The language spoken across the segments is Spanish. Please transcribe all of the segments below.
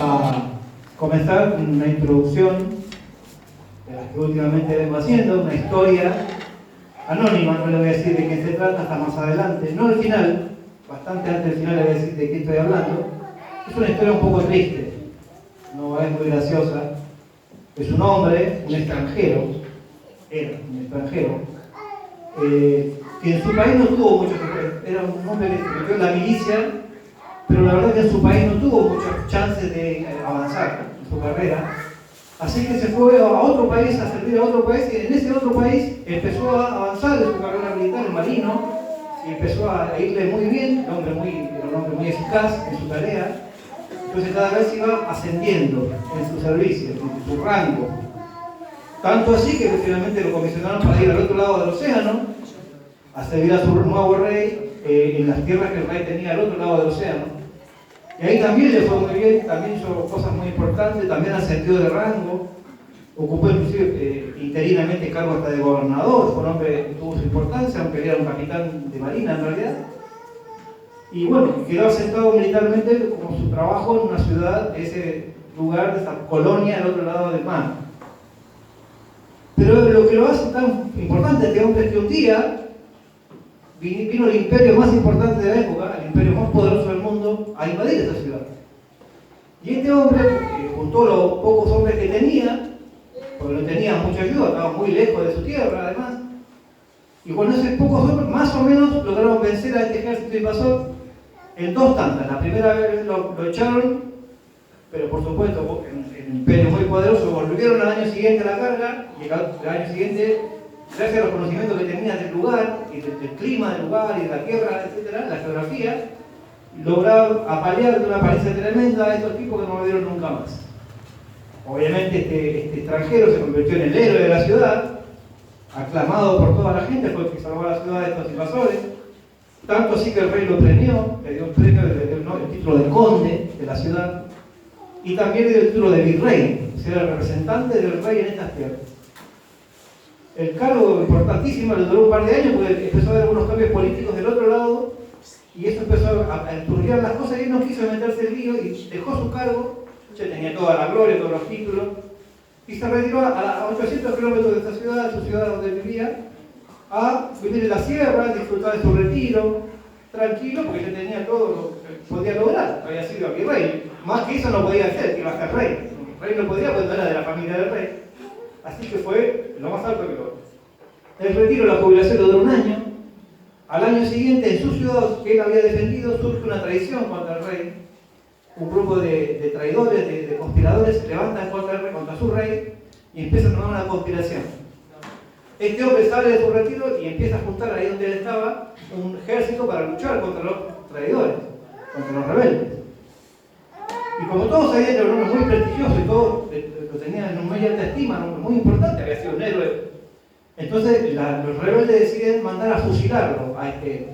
A comenzar con una introducción de las que últimamente vengo haciendo, una historia anónima, no le voy a decir de qué se trata hasta más adelante, no al final, bastante antes del final le voy a decir de qué estoy hablando. Es una historia un poco triste, no es muy graciosa. Es un hombre, un extranjero, era un extranjero, que en su país no tuvo mucho, era un hombre que se metió en la milicia, pero la verdad que en su país no tuvo muchas chances de avanzar en su carrera. Así que se fue a otro país, a servir a otro país, y en ese otro país empezó a avanzar en su carrera militar, el marino, y empezó a irle muy bien, era un hombre muy eficaz en su tarea. Entonces cada vez iba ascendiendo en su servicio, en su rango. Tanto así que finalmente lo comisionaron para ir al otro lado del océano, a servir a su nuevo rey en las tierras que el rey tenía al otro lado del océano. Y ahí también le fue muy bien, también hizo cosas muy importantes, también ascendió de rango, ocupó inclusive interinamente cargo hasta de gobernador, fue un hombre que tuvo su importancia, aunque era un capitán de marina en realidad. Y bueno, quedó asentado militarmente como su trabajo en una ciudad, de ese lugar, de esa colonia al otro lado del mar. Pero lo que lo hace tan importante a este hombre es que un día vino el imperio más importante de la época, el imperio más poderoso del mundo, a invadir esa ciudad. Y este hombre juntó los pocos hombres que tenía, porque no tenía mucha ayuda, estaba muy lejos de su tierra además, y con esos pocos hombres más o menos lograron vencer a este ejército invasor en dos tandas. La primera vez lo echaron, pero por supuesto el imperio muy poderoso, volvieron al año siguiente a la carga, y el año siguiente, gracias a los conocimientos que tenían del lugar, y del clima del lugar, y de la tierra, etcétera, la geografía, lograron apalear de una paliza tremenda a estos tipos que no volvieron nunca más. Obviamente este extranjero se convirtió en el héroe de la ciudad, aclamado por toda la gente, fue el que salvó a la ciudad de estos invasores. Tanto así que el rey lo premió, le dio un premio, le dio el título de conde de la ciudad, y también le dio el título de virrey, o sea, el representante del rey en estas tierras. El cargo importantísimo le duró un par de años porque empezó a haber algunos cambios políticos del otro lado, y eso empezó a enturbiar las cosas, y él no quiso meterse en lío y dejó su cargo, ya tenía toda la gloria, todos los títulos, y se retiró a 800 kilómetros de esta ciudad, su ciudad donde vivía, a vivir en la sierra, disfrutar de su retiro, tranquilo, porque ya tenía todo lo que podía lograr, había sido virrey. Más que eso no podía hacer, que iba a ser rey. El rey no podía, porque no era de la familia del rey. Así que fue lo más alto que logró. El retiro, la jubilación, lo duró un año. Al año siguiente, en su ciudad que él había defendido, surge una traición contra el rey. Un grupo de traidores, de conspiradores, se levantan contra el rey, contra su rey, y empiezan a tomar una conspiración. Este hombre sale de su retiro y empieza a juntar ahí donde él estaba un ejército para luchar contra los traidores, contra los rebeldes. Y como todos sabían que era un hombre muy prestigioso y todos lo tenían en muy alta estima, un hombre muy importante, había sido un héroe, entonces los rebeldes deciden mandar a fusilarlo a este.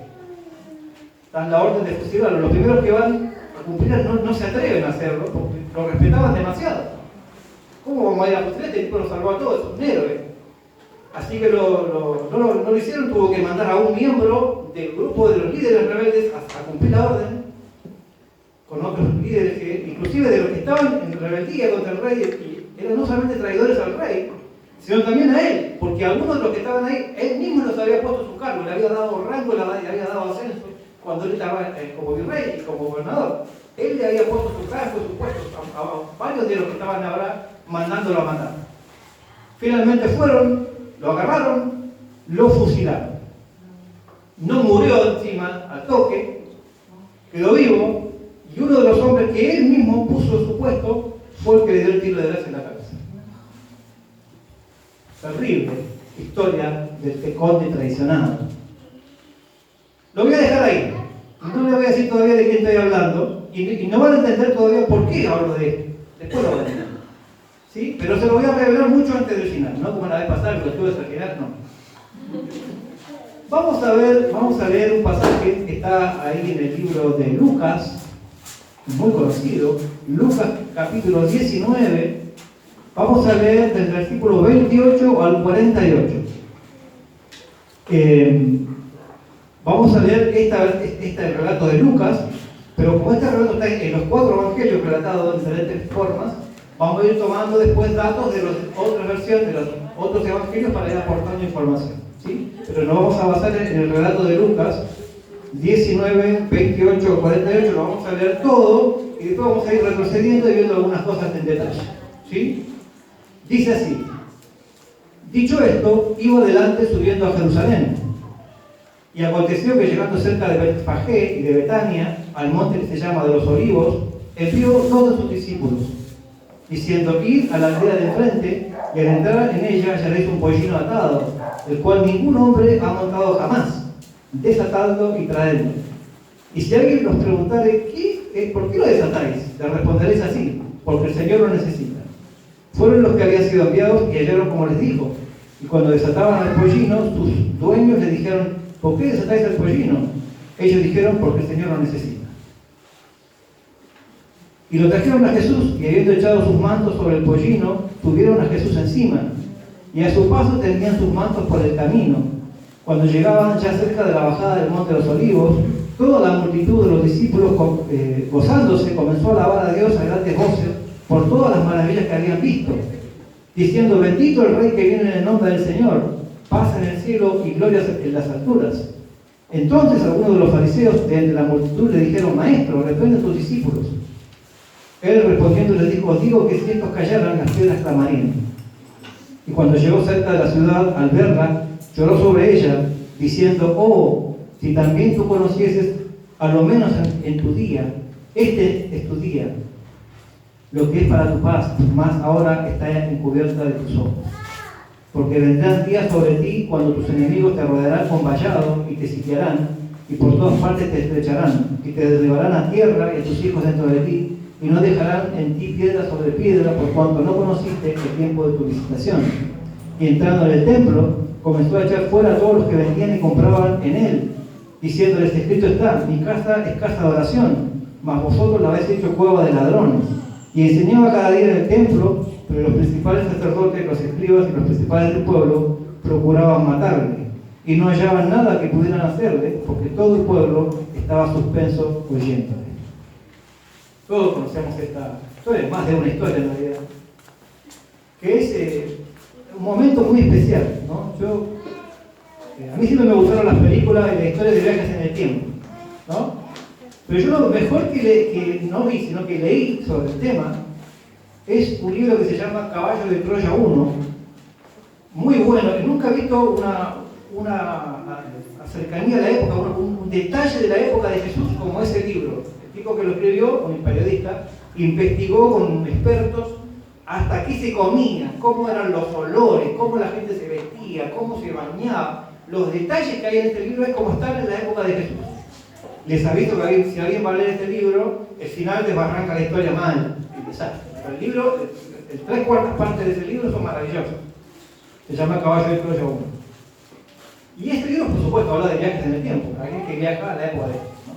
Dan la orden de fusilarlo. Los primeros que van a cumplir no se atreven a hacerlo porque lo respetaban demasiado. ¿Cómo vamos a ir a fusilar? Este tipo lo salvó a todos, es un héroe. Así que no lo hicieron, tuvo que mandar a un miembro del grupo de los líderes rebeldes a cumplir la orden, con otros líderes que, inclusive de los que estaban en rebeldía contra el rey, y eran no solamente traidores al rey, sino también a él, porque algunos de los que estaban ahí, él mismo los había puesto a su cargo, le había dado rango, le había dado ascenso, cuando él estaba como virrey y como gobernador. Él le había puesto su cargo, su puesto a varios de los que estaban ahora mandándolo a matar. Finalmente fueron, lo agarraron, lo fusilaron. No murió encima al toque, quedó vivo, y uno de los hombres que él mismo puso en su puesto fue el que le dio el tiro de gracia en la cabeza. Terrible historia del conde traicionado. Lo voy a dejar ahí. No le voy a decir todavía de quién estoy hablando, y no van a entender todavía por qué hablo de esto. Después lo van a entender. ¿Sí? Pero se lo voy a revelar mucho antes del final, no como la vez pasada que lo estuve al final, no. Vamos a leer un pasaje que está ahí en el libro de Lucas, muy conocido, Lucas capítulo 19. Vamos a leer desde el versículo 28 al 48. Vamos a leer este relato de Lucas, Pero como este relato está en los 4 evangelios relatados de diferentes formas, vamos a ir tomando después datos de las otras versiones, de los otros evangelios para ir aportando información, ¿sí? Pero nos vamos a basar en el relato de Lucas 19, 28, 48, lo vamos a leer todo y después vamos a ir retrocediendo y viendo algunas cosas en detalle, ¿sí? Dice así: dicho esto, iba adelante subiendo a Jerusalén. Y aconteció que llegando cerca de Betfagé y de Betania, al monte que se llama de los Olivos, envió 2 de sus discípulos, diciendo: id a la aldea de enfrente, y al entrar en ella hallaréis un pollino atado, el cual ningún hombre ha montado jamás. Desatadlo y traedlo. Y si alguien os preguntare: ¿por qué lo desatáis?, le responderéis así: porque el Señor lo necesita. Fueron los que habían sido enviados y hallaron como les dijo. Y cuando desataban al pollino, sus dueños le dijeron: ¿por qué desatáis al pollino? Ellos dijeron: porque el Señor lo necesita. Y lo trajeron a Jesús, y habiendo echado sus mantos sobre el pollino, tuvieron a Jesús encima, y a su paso tendían sus mantos por el camino. Cuando llegaban ya cerca de la bajada del monte de los Olivos, toda la multitud de los discípulos, gozándose, comenzó a alabar a Dios a grandes voces por todas las maravillas que habían visto, diciendo: bendito el Rey que viene en el nombre del Señor, paz en el cielo y gloria en las alturas. Entonces algunos de los fariseos de entre la multitud le dijeron: Maestro, reprende a tus discípulos. Él respondiendo les dijo: digo que si estos callaran, las piedras clamarían. Y cuando llegó cerca de la ciudad, al verla, lloró sobre ella, diciendo: oh, si también tú conocieses, a lo menos en tu día, este es tu día, lo que es para tu paz, más ahora está encubierta de tus ojos. Porque vendrán días sobre ti cuando tus enemigos te rodearán con vallado y te sitiarán, y por todas partes te estrecharán, y te derribarán a tierra y a tus hijos dentro de ti, y no dejarán en ti piedra sobre piedra, por cuanto no conociste el tiempo de tu visitación. Y entrando en el templo, comenzó a echar fuera a todos los que vendían y compraban en él, diciéndoles: escrito está, mi casa es casa de oración, mas vosotros la habéis hecho cueva de ladrones. Y enseñaba cada día en el templo, pero los principales sacerdotes, los escribas y los principales del pueblo procuraban matarle, y no hallaban nada que pudieran hacerle, porque todo el pueblo estaba suspenso oyéndole. Todos conocemos esta historia, más de una historia en realidad, que es un momento muy especial, ¿no? A mí siempre me gustaron las películas y las historias de viajes en el tiempo, ¿no? Pero yo lo mejor que no vi, sino que leí sobre el tema, es un libro que se llama Caballo de Troya 1, muy bueno. Nunca he visto una cercanía a la época, un detalle de la época de Jesús como ese libro. El tipo que lo escribió, un periodista, investigó con expertos hasta qué se comía, cómo eran los olores, cómo la gente se vestía, cómo se bañaba. Los detalles que hay en este libro es como están en la época de Jesús. Les aviso que si alguien va a leer este libro, el final les arranca la historia mal, el desastre. Pero el libro, el 3/4 partes de ese libro son maravillosas. Se llama Caballo de Troya 1. Y este libro, por supuesto, habla de viajes en el tiempo, para aquel que viaja a la época de Jesús, ¿no?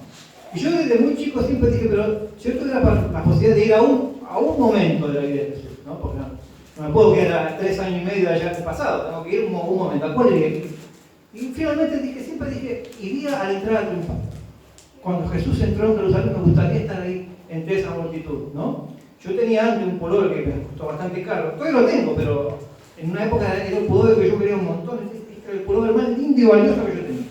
Y yo desde muy chico siempre dije: pero yo tuve la posibilidad de ir a un momento de la vida de Jesús, ¿no? Porque no me puedo quedar a 3 años y medio allá del pasado, tengo que ir un momento. ¿A cuál iría? Y finalmente siempre dije: iría a la entrada triunfal. Cuando Jesús entró en Jerusalén, me gustaría estar ahí entre esa multitud, ¿no? Yo tenía antes un pullover que me costó bastante caro, todavía lo tengo, pero en una época era el pullover que yo quería un montón, este el pullover más lindo y valioso que yo tenía.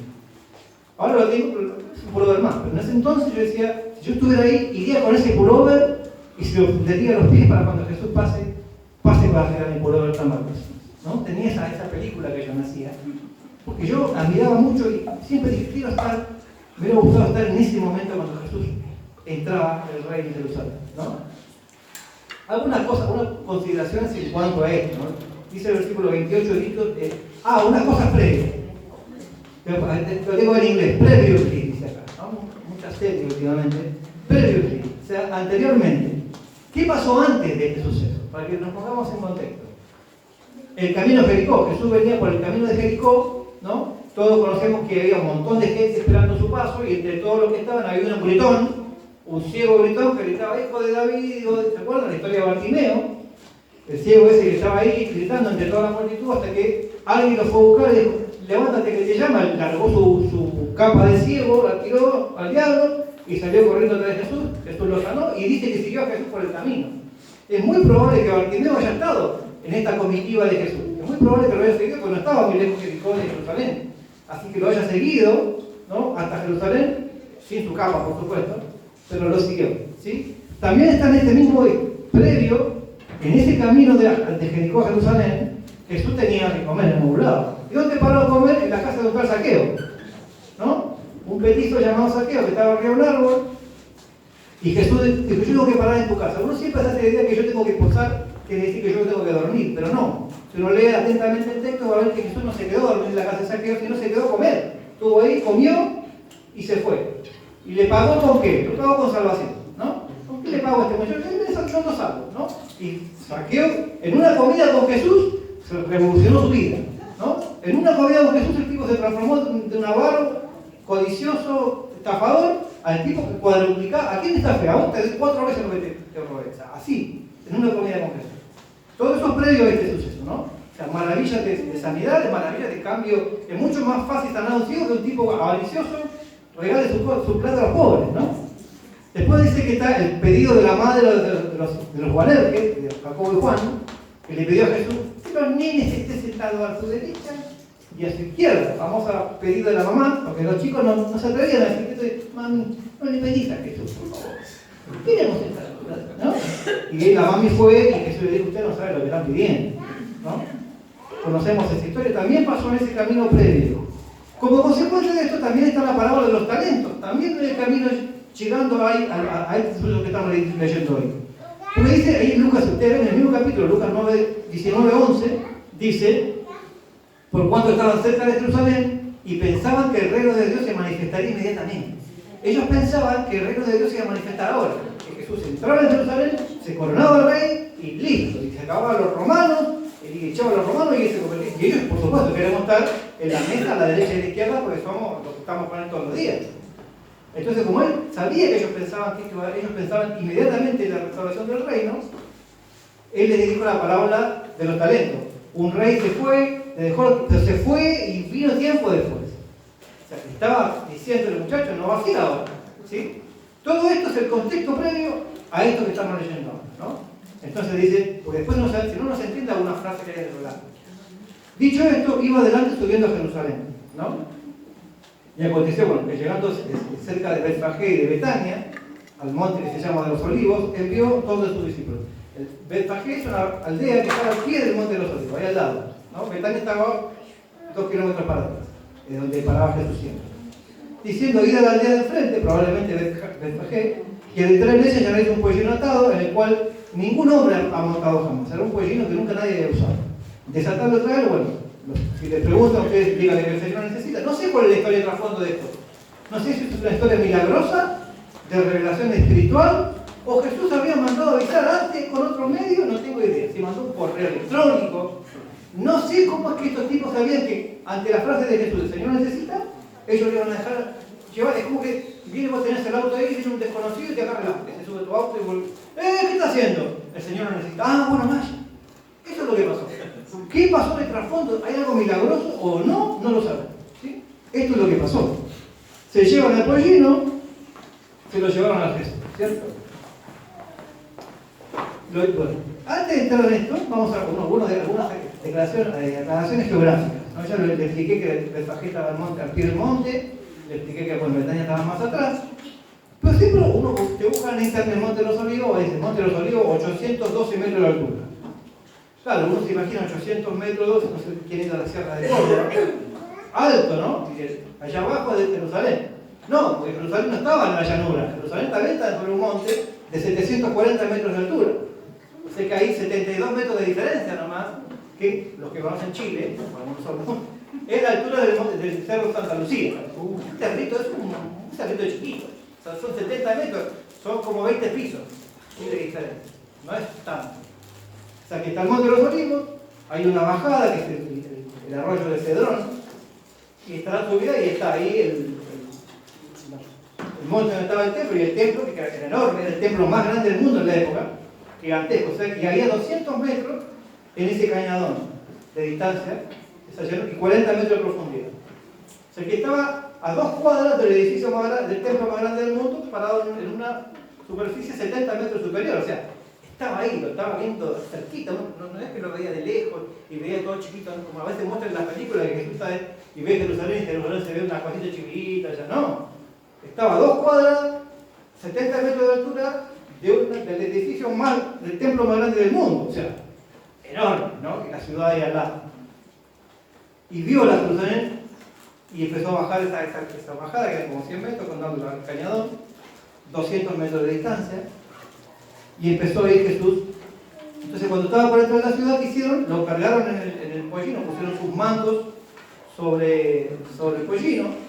Ahora lo tengo, pero es un pullover más, pero en ese entonces yo decía: si yo estuviera ahí, iría con ese pullover y se lo tendría a los pies para cuando Jesús pase para hacer mi pullover tan valioso, ¿no? Tenía esa película que yo me hacía, porque yo admiraba mucho y siempre dije: me hubiera gustado estar en ese momento cuando Jesús entraba el rey en Jerusalén, ¿no? Algunas consideraciones en cuanto a esto, ¿no? Dice el versículo 28, unas cosas previas. Lo digo en inglés, previously, dice acá, ¿no? Muchas series últimamente. Previously, o sea, anteriormente. ¿Qué pasó antes de este suceso? Para que nos pongamos en contexto. El camino de Jericó. Jesús venía por el camino de Jericó, ¿no? Todos conocemos que había un montón de gente esperando su paso, y entre todos los que estaban había un gritón, un ciego gritón que gritaba: hijo de David, ¿se acuerdan la historia de Bartimeo? El ciego ese que estaba ahí gritando entre toda la multitud, hasta que alguien lo fue a buscar y dijo: levántate que te llama. Largó su capa de ciego, la tiró al diablo, y salió corriendo atrás de Jesús. Jesús lo sanó y dice que siguió a Jesús por el camino. Es muy probable que Bartimeo haya estado en esta comitiva de Jesús. Es muy probable que lo haya seguido porque no estaba muy lejos de Jericó de Jerusalén. Así que lo haya seguido, ¿no?, hasta Jerusalén, sin su capa, por supuesto, pero lo siguió, ¿sí? También está en este mismo previo, en ese camino de Jericó a Jerusalén, Jesús tenía que comer en un lado. ¿Y dónde paró a comer? En la casa de un tal Zaqueo, ¿no? Un petizo llamado Zaqueo que estaba arriba de un árbol. Y Jesús dijo, yo tengo que parar en tu casa. Uno siempre se hace la idea que yo tengo que posar, quiere decir que yo tengo que dormir, pero no. Si uno lee atentamente el texto va a ver que Jesús no se quedó a dormir en la casa de Zaqueo, sino se quedó a comer. Estuvo ahí, comió y se fue. ¿Y le pagó con qué? Lo pagó con salvación, ¿no? ¿Con qué le pagó a este muchacho? Él me salvó salvo, ¿no? Y Zaqueo, en una comida con Jesús, se revolucionó su vida, ¿no? En una comida con Jesús el tipo se transformó de un avaro, codicioso, estafador, al tipo que cuadruplicaba. ¿A quién está fe? A vos te doy 4 veces lo que te robes. Así, en una comida con Jesús. Todo eso es previo a este suceso, ¿no? O sea, maravillas de sanidad, maravillas de cambio. Es mucho más fácil sanar a un ciego que un tipo avaricioso regale su plata a los pobres, ¿no? Después dice que está el pedido de la madre de los Boanerges, de Jacobo y Juan, que le pidió a Jesús que los nenes estén sentados a su derecha y a su izquierda. Famosa pedido de la mamá, porque los chicos no se atrevían a decir, mami, no le pedís a Jesús, por favor. Queremos estar a tu lado, ¿no? Y la mami fue y Jesús le dijo, usted no sabe lo que están pidiendo, ¿no? Conocemos esa historia, también pasó en ese camino previo. Como consecuencia de esto también está la parábola de los talentos, también en el camino llegando ahí a este suceso que estamos leyendo hoy. Porque dice ahí en Lucas, ustedes ven en el mismo capítulo, Lucas 19:11, dice, por cuanto estaban cerca de Jerusalén y pensaban que el reino de Dios se manifestaría inmediatamente. Ellos pensaban que el reino de Dios se iba a manifestar ahora, que Jesús entraba en Jerusalén, se coronaba el rey y listo, y se acababan los romanos, y echaban a los romanos y se convertía. Y ellos, por supuesto, queremos estar en la mesa a la derecha y a la izquierda porque somos los que estamos con él todos los días. Entonces, como él sabía que ellos pensaban inmediatamente en la restauración del reino, él les dijo la parábola de los talentos. Un rey se fue, pero se fue y vino tiempo después. O sea, que estaba diciendo el muchacho, no va a ser ahora, ¿sí? Todo esto es el contexto previo a esto que estamos leyendo ahora, ¿no? Entonces dice, porque después si no se entiende alguna frase que hay en el relato. Dicho esto, iba adelante subiendo a Jerusalén, ¿no? Y aconteció, bueno, que llegando cerca de Betfagé y de Betania, al monte que se llama de los Olivos, envió todos sus discípulos. Betfagé es una aldea que está al pie del monte de los Olivos, ahí al lado, ¿no? Betania estaba 2 kilómetros para atrás, de donde paraba Jesús siempre. Diciendo, ir a la aldea del frente, probablemente Betfagé, que detrás de ella hallaréis un pollino atado, en el cual ningún hombre ha montado jamás. Era un pollino que nunca nadie había usado. Desatarlo, traerlo, bueno. Si les preguntan, ustedes díganle que el Señor necesita. No sé cuál es la historia de trasfondo de esto. No sé si es una historia milagrosa, de revelación espiritual, o Jesús había mandado avisar antes con otro medio, no tengo idea. Si mandó un correo electrónico. No sé cómo es que estos tipos sabían que ante la frase de Jesús, el Señor necesita, ellos le van a dejar llevar. Es como que viene vos tenés el auto ahí y viene un desconocido y te agarra el auto. Se sube tu auto y vuelve. ¿Qué está haciendo? El Señor lo necesita. Ah, bueno, vaya. Eso es lo que pasó. ¿Qué pasó de trasfondo? ¿Hay algo milagroso o no? No lo saben, ¿sí? Esto es lo que pasó. Se llevan al pollino, se lo llevaron a Jesús, ¿cierto? Bueno, antes de entrar en esto, vamos a algunas aclaraciones geográficas, ¿no? Ya le expliqué que Betfagé estaba al pie del monte, le expliqué que Betania estaba más atrás. Pero siempre uno te busca en internet el Monte de los Olivos, dice Monte de los Olivos, 812 metros de altura. Claro, uno se imagina 800 metros, no sé quién es la Sierra de Córdoba. Alto, ¿no? Y allá abajo de Jerusalén. No, porque Jerusalén no estaba en la llanura. Jerusalén también está sobre un monte de 740 metros de altura. O sea que hay 72 metros de diferencia nomás, que los que conocen Chile, es la altura del Cerro Santa Lucía. Un cerrito es un cerrito chiquito. O sea, son 70 metros, son como 20 pisos de diferencia. No es tanto. O sea que está el Monte de los Olivos, hay una bajada que es el arroyo de Cedrón, y está la subida y está ahí el monte donde estaba el templo, y el templo, que era enorme, era el templo más grande del mundo en la época, gigantesco. O sea, y había 200 metros en ese cañadón de distancia, y 40 metros de profundidad. O sea, que estaba a 2 cuadras del edificio del templo más grande del mundo, parado en una superficie 70 metros superior. O sea, estaba ahí, lo estaba viendo cerquita, no es que lo veía de lejos y veía todo chiquito, como a veces muestran en las películas que Jesús está ahí y ve Jerusalén y Jerusalén se ve una cosita chiquita, ya no. Estaba a 2 cuadras, 70 metros de altura, del edificio del templo más grande del mundo. O sea, enorme, ¿no? Que la ciudad ahí al lado. Y vio la Jerusalén y empezó a bajar esa bajada, que era como 100 metros, contando el cañadón, 200 metros de distancia, y empezó a ir Jesús. Entonces, cuando estaba por dentro de la ciudad, ¿qué hicieron? Lo cargaron en el pollino, pusieron sus mantos sobre el pollino.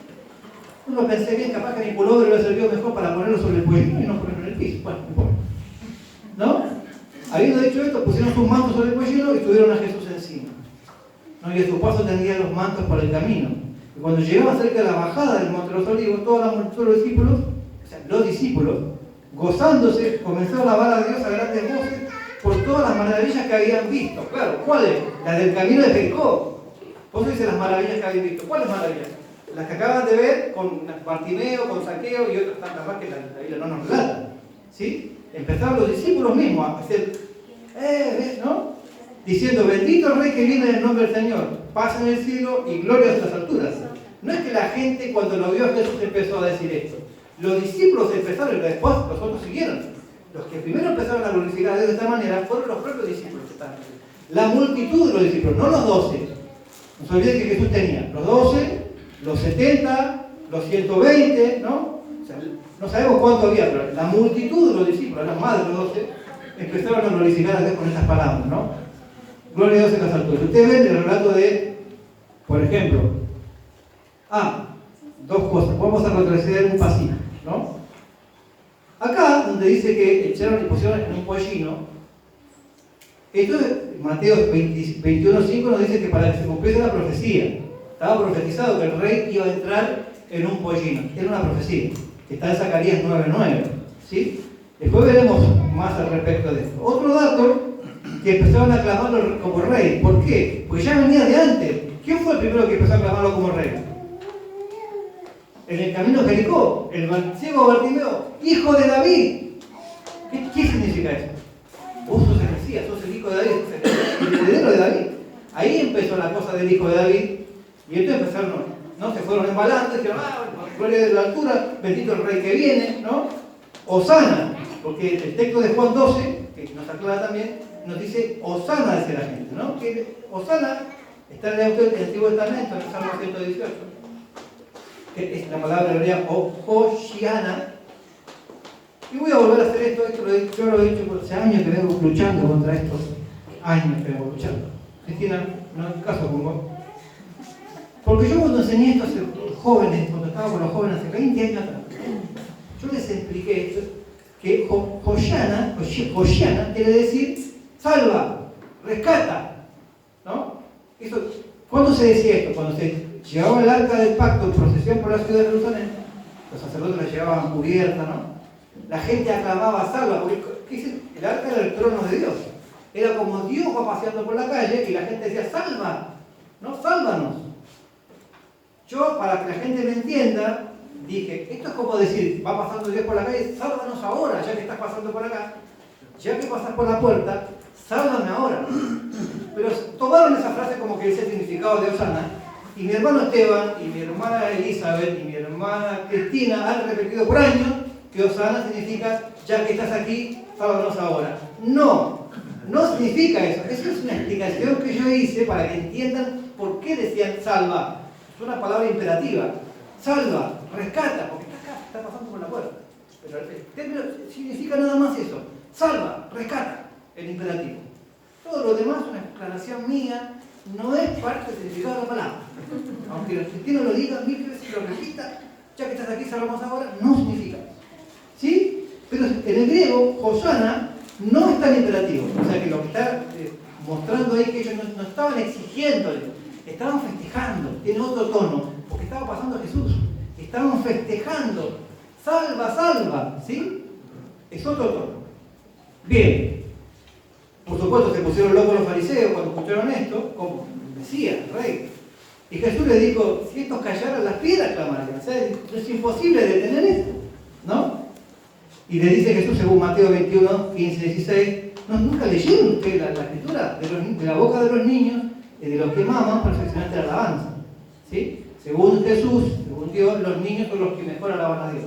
Uno pensé bien, capaz que mi pullover hubiera servido mejor para ponerlo sobre el pollino y no ponerlo en el piso. Bueno, no importa. ¿No? Habiendo dicho esto, pusieron sus mantos sobre el pollino y tuvieron a Jesús encima. ¿No? Y a su paso tendían los mantos por el camino. Y cuando llegaban cerca de la bajada del Monte de los Olivos, toda la multitud de los discípulos, gozándose, comenzaron a alabar a Dios a grandes voces por todas las maravillas que habían visto. Claro, ¿cuáles? Las del camino de Jericó. Por eso dice las maravillas que habían visto. ¿Cuáles maravillas? Las que acaban de ver con Bartimeo, con Saqueo y otras tantas más que la Biblia no nos relata. ¿Sí? Empezaron los discípulos mismos a hacer, ¿ves, no? Diciendo, bendito el Rey que viene en el nombre del Señor, paz en el cielo y gloria en las alturas. No es que la gente cuando lo vio a Jesús empezó a decir esto. Los discípulos empezaron y después los otros siguieron. Los que primero empezaron a glorificar a Dios de esta manera fueron los propios discípulos. La multitud de los discípulos, no los 12. No se olviden que Jesús tenía los 12, los 70, los 120, ¿no? O sea, no sabemos cuánto había, pero la multitud de los discípulos, las más de los 12, empezaron a glorificar a Dios con estas palabras, ¿no? Gloria a Dios en las alturas. Ustedes ven el relato de, por ejemplo, dos cosas. Vamos a retroceder un pasito, ¿no? Acá, donde dice que echaron y pusieron en un pollino, esto es Mateo 21:5 nos dice que para que se cumpliese la profecía, estaba profetizado que el rey iba a entrar en un pollino. Era una profecía, que está en Zacarías 9:9, ¿sí? Después veremos más al respecto de esto. Otro dato, que empezaron a aclamarlo como rey. ¿Por qué? Porque ya venía de antes. ¿Quién fue el primero que empezó a aclamarlo como rey? En el camino de Jericó, el ciego Bartimeo, hijo de David. ¿Qué significa eso? Vos sos el Mesías, sos el hijo de David, sos el heredero de David. Ahí empezó la cosa del hijo de David. Y entonces empezaron, ¿no? Se fueron embalando, dijeron, gloria de la altura, bendito el rey que viene, ¿no? Hosana, porque el texto de Juan 12, que nos aclara también, nos dice Hosana, dice la gente, ¿no? Que Hosana está en el Antiguo Testamento, en el Salmo 118, que es la palabra hebrea Hoshiana. Y voy a volver a hacer esto yo lo he dicho por hace años que vengo luchando contra estos años que vengo luchando. Cristina, no es caso con vos. Porque yo cuando enseñé esto a los jóvenes, cuando estaba con los jóvenes hace 20 años atrás, yo les expliqué esto, que Hoshiana quiere decir salva, rescata, ¿no? Eso, ¿cuándo se decía esto? Cuando se llevaba el arca del pacto en procesión por la ciudad de Jerusalén, los sacerdotes la llevaban cubierta, ¿no? La gente aclamaba salva, porque ¿qué dice? El arca era el trono de Dios. Era como Dios va paseando por la calle y la gente decía, salva, ¿no? Sálvanos. Yo, para que la gente me entienda, dije, esto es como decir, va pasando Dios por la calle, sálvanos ahora, ya que estás pasando por acá, ya que pasas por la puerta, sálvame ahora. Pero tomaron esa frase como que dice el significado de Hosana, y mi hermano Esteban, y mi hermana Elizabeth, y mi hermana Cristina han repetido por años que Hosana significa, ya que estás aquí, sálvanos ahora. No significa eso. Eso es una explicación que yo hice para que entiendan por qué decían salva. Es una palabra imperativa. Salva, rescata, porque está acá, está pasando por la puerta. Pero el término significa nada más eso. Salva, rescata, el imperativo. Todo lo demás, una aclaración mía, no es parte del significado de la palabra. Aunque el cristiano lo diga mil veces y lo repita, ya que estás aquí, salvamos ahora, no significa. ¿Sí? Pero en el griego, Hosana no es tan imperativo. O sea que lo que está mostrando ahí que ellos no estaban exigiéndole, estaban festejando, tiene otro tono, porque estaba pasando Jesús. Estaban festejando, salva, salva, ¿sí? Es otro tono. Bien, por supuesto se pusieron locos los fariseos cuando escucharon esto, como decía el rey. Y Jesús le dijo, si estos callaran, las piedras clamarían. O sea, es imposible detener esto, ¿no? Y le dice Jesús, según Mateo 21, 15, 16, ¿no, nunca leyeron ustedes la escritura? De la boca de los niños y de los que maman, perfeccionaste la alabanza. ¿Sí? Según Jesús, según Dios, los niños son los que mejor alaban a Dios.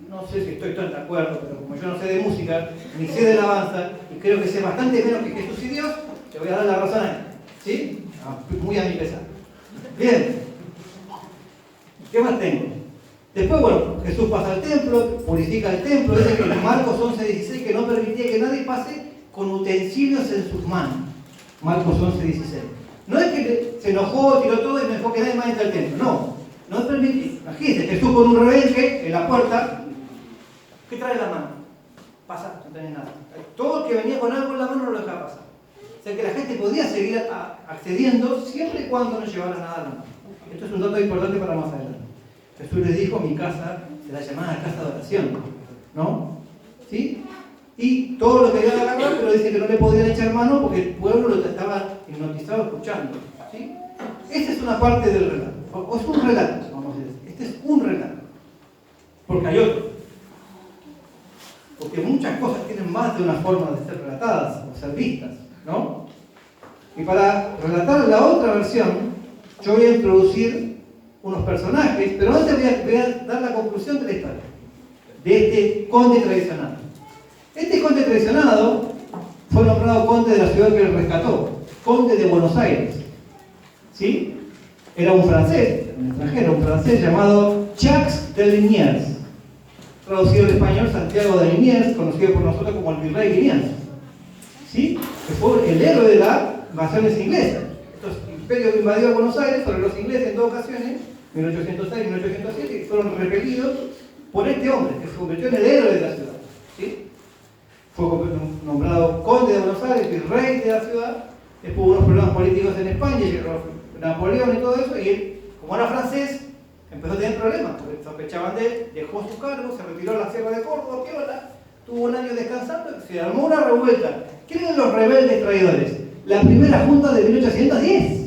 No sé si estoy tan de acuerdo, pero como yo no sé de música, ni sé de alabanza, y creo que sé bastante menos que Jesús y Dios, te voy a dar la razón a él. ¿Sí? Muy a mi pesar. Bien. ¿Qué más tengo? Después, bueno, Jesús pasa al templo, purifica el templo, dice que en Marcos 11:16 que no permitía que nadie pase con utensilios en sus manos. Marcos 11:16. No es que se enojó, tiró todo y me dejó que nadie más entre al templo. No, no permitía. Imagínate, Jesús con un rebelde en la puerta. ¿Qué trae en la mano? Pasa, no tenés nada. Todo el que venía con algo en la mano no lo dejaba pasar. O sea que la gente podía seguir accediendo siempre y cuando no llevara nada a la mano. Esto es un dato importante para más adelante. Jesús les dijo, mi casa será llamada casa de oración, ¿no? ¿Sí? Y todo lo querían agarrar, pero dice que no le podían echar mano porque el pueblo lo estaba hipnotizado escuchando, ¿sí? Esta es una parte del relato, o es un relato, vamos a decir. Este es un relato, porque hay otro. Porque muchas cosas tienen más de una forma de ser relatadas o ser vistas, ¿no? Y para relatar la otra versión, yo voy a introducir unos personajes, pero antes voy a dar la conclusión de la historia, de este conde traicionado. Este conde traicionado fue nombrado conde de la ciudad que le rescató, conde de Buenos Aires. ¿Sí? Era un francés, un extranjero, un francés llamado Jacques de Liniers, traducido al español Santiago de Liniers, conocido por nosotros como el virrey Liniers. ¿Sí? Que fue el héroe de las invasiones inglesas. Estos imperios que invadió Buenos Aires fueron los ingleses en dos ocasiones, 1806 y 1807, y fueron repelidos por este hombre, que se convirtió en el héroe de la ciudad. ¿Sí? Fue nombrado conde de Buenos Aires, virrey de la ciudad. Después hubo unos problemas políticos en España, llegó Napoleón y todo eso, y él, como era francés, empezó a tener problemas, porque sospechaban de él, dejó su cargo, se retiró a la Sierra de Córdoba, piola, tuvo un año descansando, se armó una revuelta. ¿Quién eran los rebeldes traidores? La primera junta de 1810.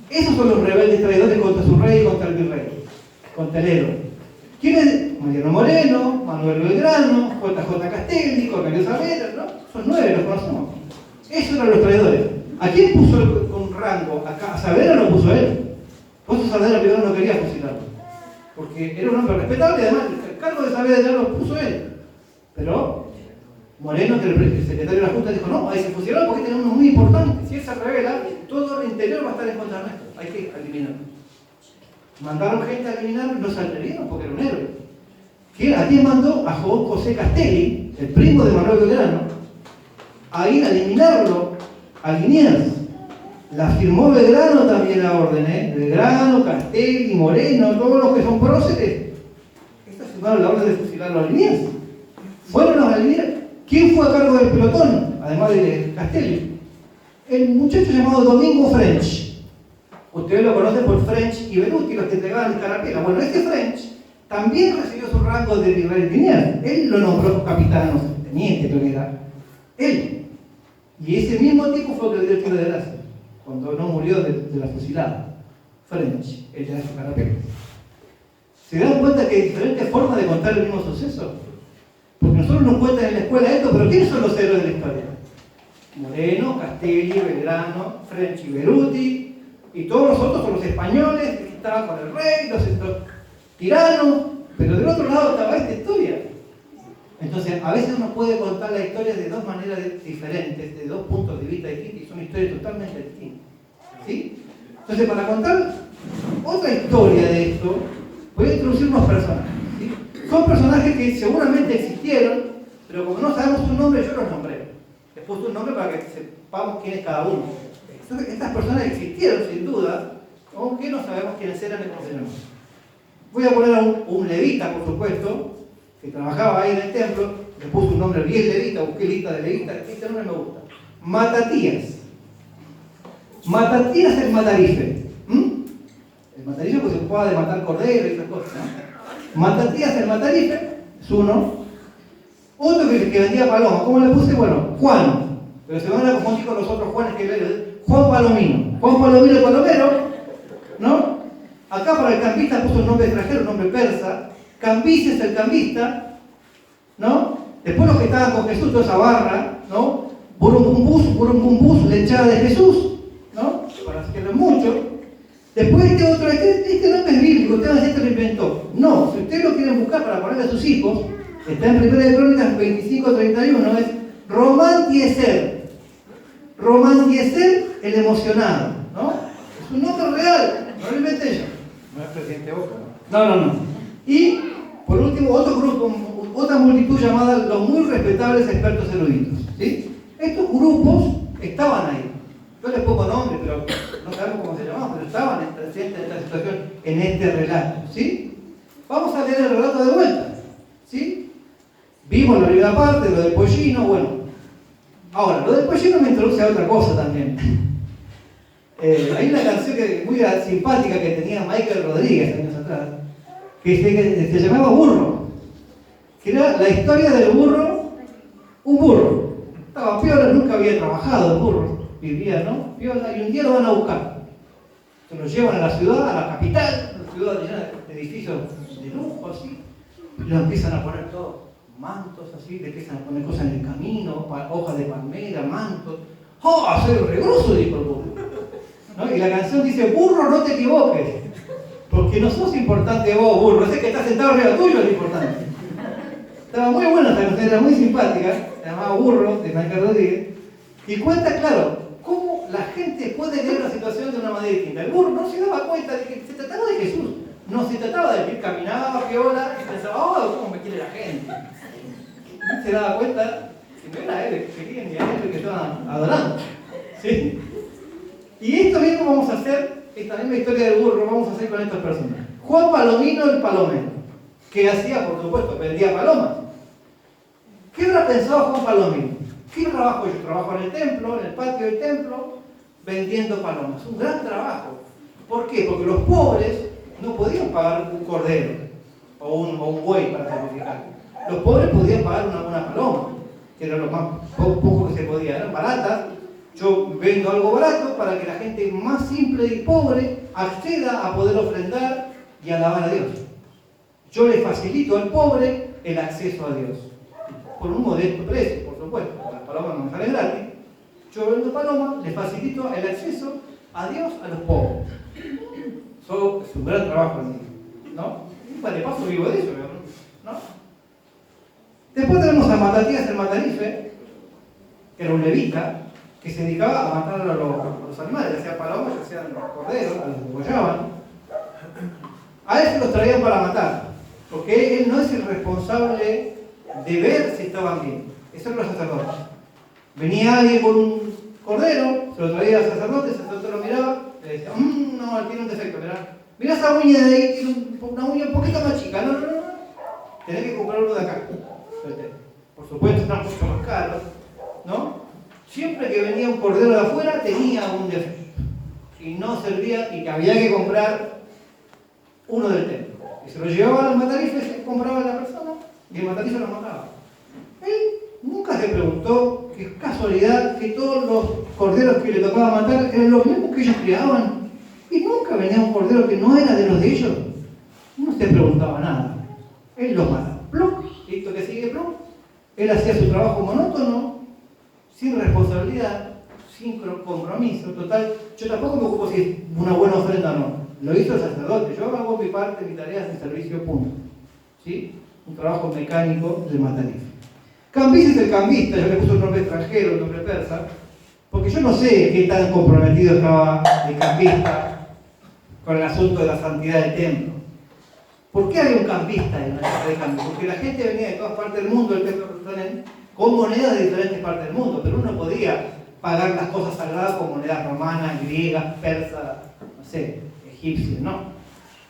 Esos son los rebeldes traidores contra su rey y contra el virrey, contra el héroe. ¿Quiénes? Mariano Moreno, Manuel Belgrano, J.J. Castelli, Cornelio Saavedra, ¿no? Son 9, los conocemos. Esos eran los traidores. ¿A quién puso con rango? ¿A Saavedra lo puso él? Por eso Saavedra primero no quería fusilarlo, porque era un hombre respetable y además el cargo de Saavedra lo puso él. Pero Moreno, que el secretario de la Junta, dijo, no, hay que fusilarlo porque tiene uno muy importante. Si él se revela, todo el interior va a estar en contra nuestro. Hay que eliminarlo. Mandaron gente a eliminarlo y no se atrevieron porque era un héroe. ¿A quién mandó? A José Castelli, el primo de Manuel Belgrano, a ir a eliminarlo a Liniers. La firmó Belgrano también la orden, ¿eh? Belgrano, Castelli, Moreno, todos los que son próceres. Estos firmaron la orden de fusilarlo a Liniers. Fueron a Liniers. ¿Quién fue a cargo del pelotón? Además de Castelli. El muchacho llamado Domingo French. Ustedes lo conocen por French y Beruti, los que entregaban el carapela. Bueno, este French también recibió su rango de virrey Liniers. Él lo nombró capitán, no sé, teniente, creo que era. Él. Y ese mismo tipo fue el que le dio el tiro de gracia, cuando no murió de la fusilada. French, él le da su carapela. ¿Se dan cuenta que hay diferentes formas de contar el mismo suceso? Porque nosotros nos cuentan en la escuela esto, pero ¿quiénes son los héroes de la historia? Moreno, Castelli, Belgrano, French y Beruti. Y todos los otros son los españoles que estaban con el rey, los tiranos, pero del otro lado estaba esta historia. Entonces, a veces uno puede contar la historia de dos maneras diferentes, de dos puntos de vista distintos, y son historias totalmente distintas. ¿Sí? Entonces, para contar otra historia de esto, voy a introducir unos personajes. ¿Sí? Son personajes que seguramente existieron, pero como no sabemos su nombre, yo los nombré. Les puse un nombre para que sepamos quién es cada uno. Entonces, estas personas existieron sin duda, aunque no sabemos quiénes eran ni cómo se llamaban. Voy a poner a un levita, por supuesto, que trabajaba ahí en el templo, le puse un nombre bien levita, busqué lista de levita, este nombre me gusta. Matatías. Matatías el matarife. El matarife pues se ocupaba de matar corderos y esas cosas, ¿no? Matatías el matarife es uno. Otro que vendía palomas, ¿cómo le puse? Bueno, Juan. Pero se van a confundir con los otros Juanes que ven. Juan Palomino. Juan Palomino el palomero, ¿no? Acá para el cambista puso un nombre extranjero, un nombre persa. Cambises el cambista, ¿no? Después los que estaban con Jesús, toda esa barra, ¿no? Burumbumbus, la hinchada de Jesús, ¿no? Para hacerlo mucho. Después este otro, este nombre es bíblico, usted va a decir que lo inventó. No, si ustedes lo quieren buscar para ponerle a sus hijos, está en 1 de Crónicas 25:31, es Romantieser. Romantieser, el emocionado, ¿no? Es un nombre real, no lo inventé yo. No es presidente Boca, ¿no? No. Y, por último, otro grupo, otra multitud llamada los muy respetables expertos eruditos, ¿sí? Estos grupos estaban ahí. Yo les pongo nombre, pero no sabemos cómo se llamaban, pero estaban presentes en esta situación, en este relato, ¿sí? Vamos a leer el relato de vuelta, ¿sí? Vimos la primera parte, lo del pollino, bueno. Ahora, lo del pollino me introduce a otra cosa también. Hay una canción muy simpática que tenía Michael Rodríguez años atrás, que se llamaba Burro, que era la historia del burro, un burro. Estaba piola, nunca había trabajado el burro, vivía, ¿no? Piola, y un día lo van a buscar. Se lo llevan a la ciudad, a la capital, una ciudad llena de edificios de lujo, así, y lo empiezan a poner todos mantos, así, le empiezan a poner cosas en el camino, hojas de palmera, mantos. ¡Oh, soy regroso! Dijo el burro, ¿no? Y la canción dice, burro, no te equivoques, porque no sos importante vos, burro, ese que está sentado arriba tuyo es lo importante. Estaba muy buena esta canción, era muy simpática, se llamaba Burro, de Michael Rodríguez, y cuenta, claro, cómo la gente puede leer la situación de una manera distinta. El burro no se daba cuenta de que se trataba de Jesús, no se trataba de que caminaba, piola, y pensaba, oh, cómo me quiere la gente. Y se daba cuenta que no era él el que querían, ni a él el que estaban adorando. ¿Sí? Y esto mismo vamos a hacer, esta misma historia del burro, vamos a hacer con estas personas. Juan Palomino el palomero, que hacía, por supuesto, vendía palomas. ¿Qué habrá pensado Juan Palomino? ¿Qué trabajo yo? Trabajo en el templo, en el patio del templo, vendiendo palomas. Un gran trabajo. ¿Por qué? Porque los pobres no podían pagar un cordero o un buey para sacrificar. Los pobres podían pagar una paloma, que era lo más poco que se podía. Eran baratas. Yo vendo algo barato para que la gente más simple y pobre acceda a poder ofrendar y alabar a Dios. Yo le facilito al pobre el acceso a Dios. Por un modesto precio, por supuesto. Las palomas no me salen gratis. Yo vendo palomas, le facilito el acceso a Dios a los pobres. Eso es un gran trabajo, ¿no? Y de paso vivo de eso, ¿no? Después tenemos a Matatías el Matarife, que era un levita, que se dedicaba a matar a los animales, ya sean palomas, ya sean los corderos, a los que degollaban. A él se los traían para matar, porque él no es el responsable de ver si estaban bien. Eso eran los sacerdotes. Venía alguien con un cordero, se lo traía al sacerdote, el sacerdote lo miraba, le decía, no, tiene un defecto, mirá esa uña de ahí, tiene una uña un poquito más chica, no, tenés que comprar uno de acá. Por supuesto están mucho más caros, ¿no? Siempre que venía un cordero de afuera tenía un defecto y no servía, y que había que comprar uno del templo. Y se lo llevaban al matarife, se compraba la persona y el matarife lo mataba. Él nunca se preguntó, qué casualidad, que todos los corderos que le tocaba matar eran los mismos que ellos criaban, y nunca venía un cordero que no era de los de ellos. No se preguntaba nada. Él los mataba. ¡Plum! Listo, que sigue, plum. Él hacía su trabajo monótono, sin responsabilidad, sin compromiso. Total, yo tampoco me ocupo si es una buena ofrenda o no. Lo hizo el sacerdote. Yo hago mi parte, mi tarea, mi servicio, punto. ¿Sí? Un trabajo mecánico de matarife. Cambises el cambista, yo le puse un nombre extranjero, un nombre persa, porque yo no sé qué tan comprometido estaba el cambista con el asunto de la santidad del templo. ¿Por qué había un cambista en la casa de cambio? Porque la gente venía de todas partes del mundo, el templo de Jerusalén, con monedas de diferentes partes del mundo, pero uno podía pagar las cosas sagradas con monedas romanas, griegas, persas, no sé, egipcias, no.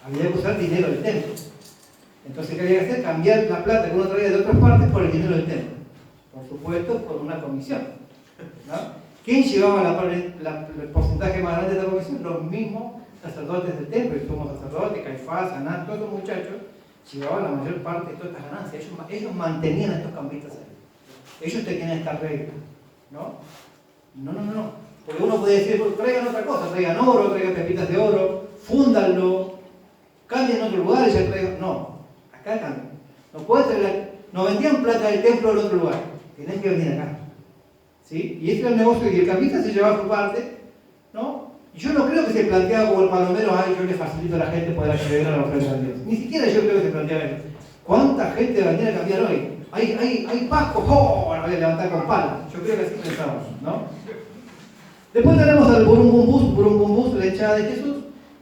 Había que usar dinero del templo. Entonces, ¿qué había que hacer? Cambiar la plata que uno traía de otras partes por el dinero del templo. Por supuesto, por una comisión, ¿no? ¿Quién llevaba el porcentaje más grande de la comisión? Los mismos sacerdotes del templo, y somos sacerdotes, Caifás, Anás, todos los muchachos, llevaban la mayor parte de todas estas ganancias. Ellos mantenían a estos cambistas ahí. Ellos tenían esta regla, ¿no? No. Porque uno puede decir, pues, traigan otra cosa, traigan oro, traigan pepitas de oro, fúndanlo, cambien en otro lugar y ya traigan. No, acá cambian. No puedes traer, no vendían plata del templo en otro lugar, tenés que venir acá. ¿Sí? Y ese era el negocio y el cambista se llevaba su parte, ¿no? Y yo no creo que se planteaba como el palomero, ay, yo le facilito a la gente poder acceder a la ofrenda de Dios. Ni siquiera yo creo que se planteaba eso. ¿Cuánta gente va a venir a cambiar hoy? Hay Pascua, ¡oh! La voy a levantar con palos. Yo creo que así pensábamos, ¿no? Después tenemos al Burum Bum Bus, la hinchada de Jesús,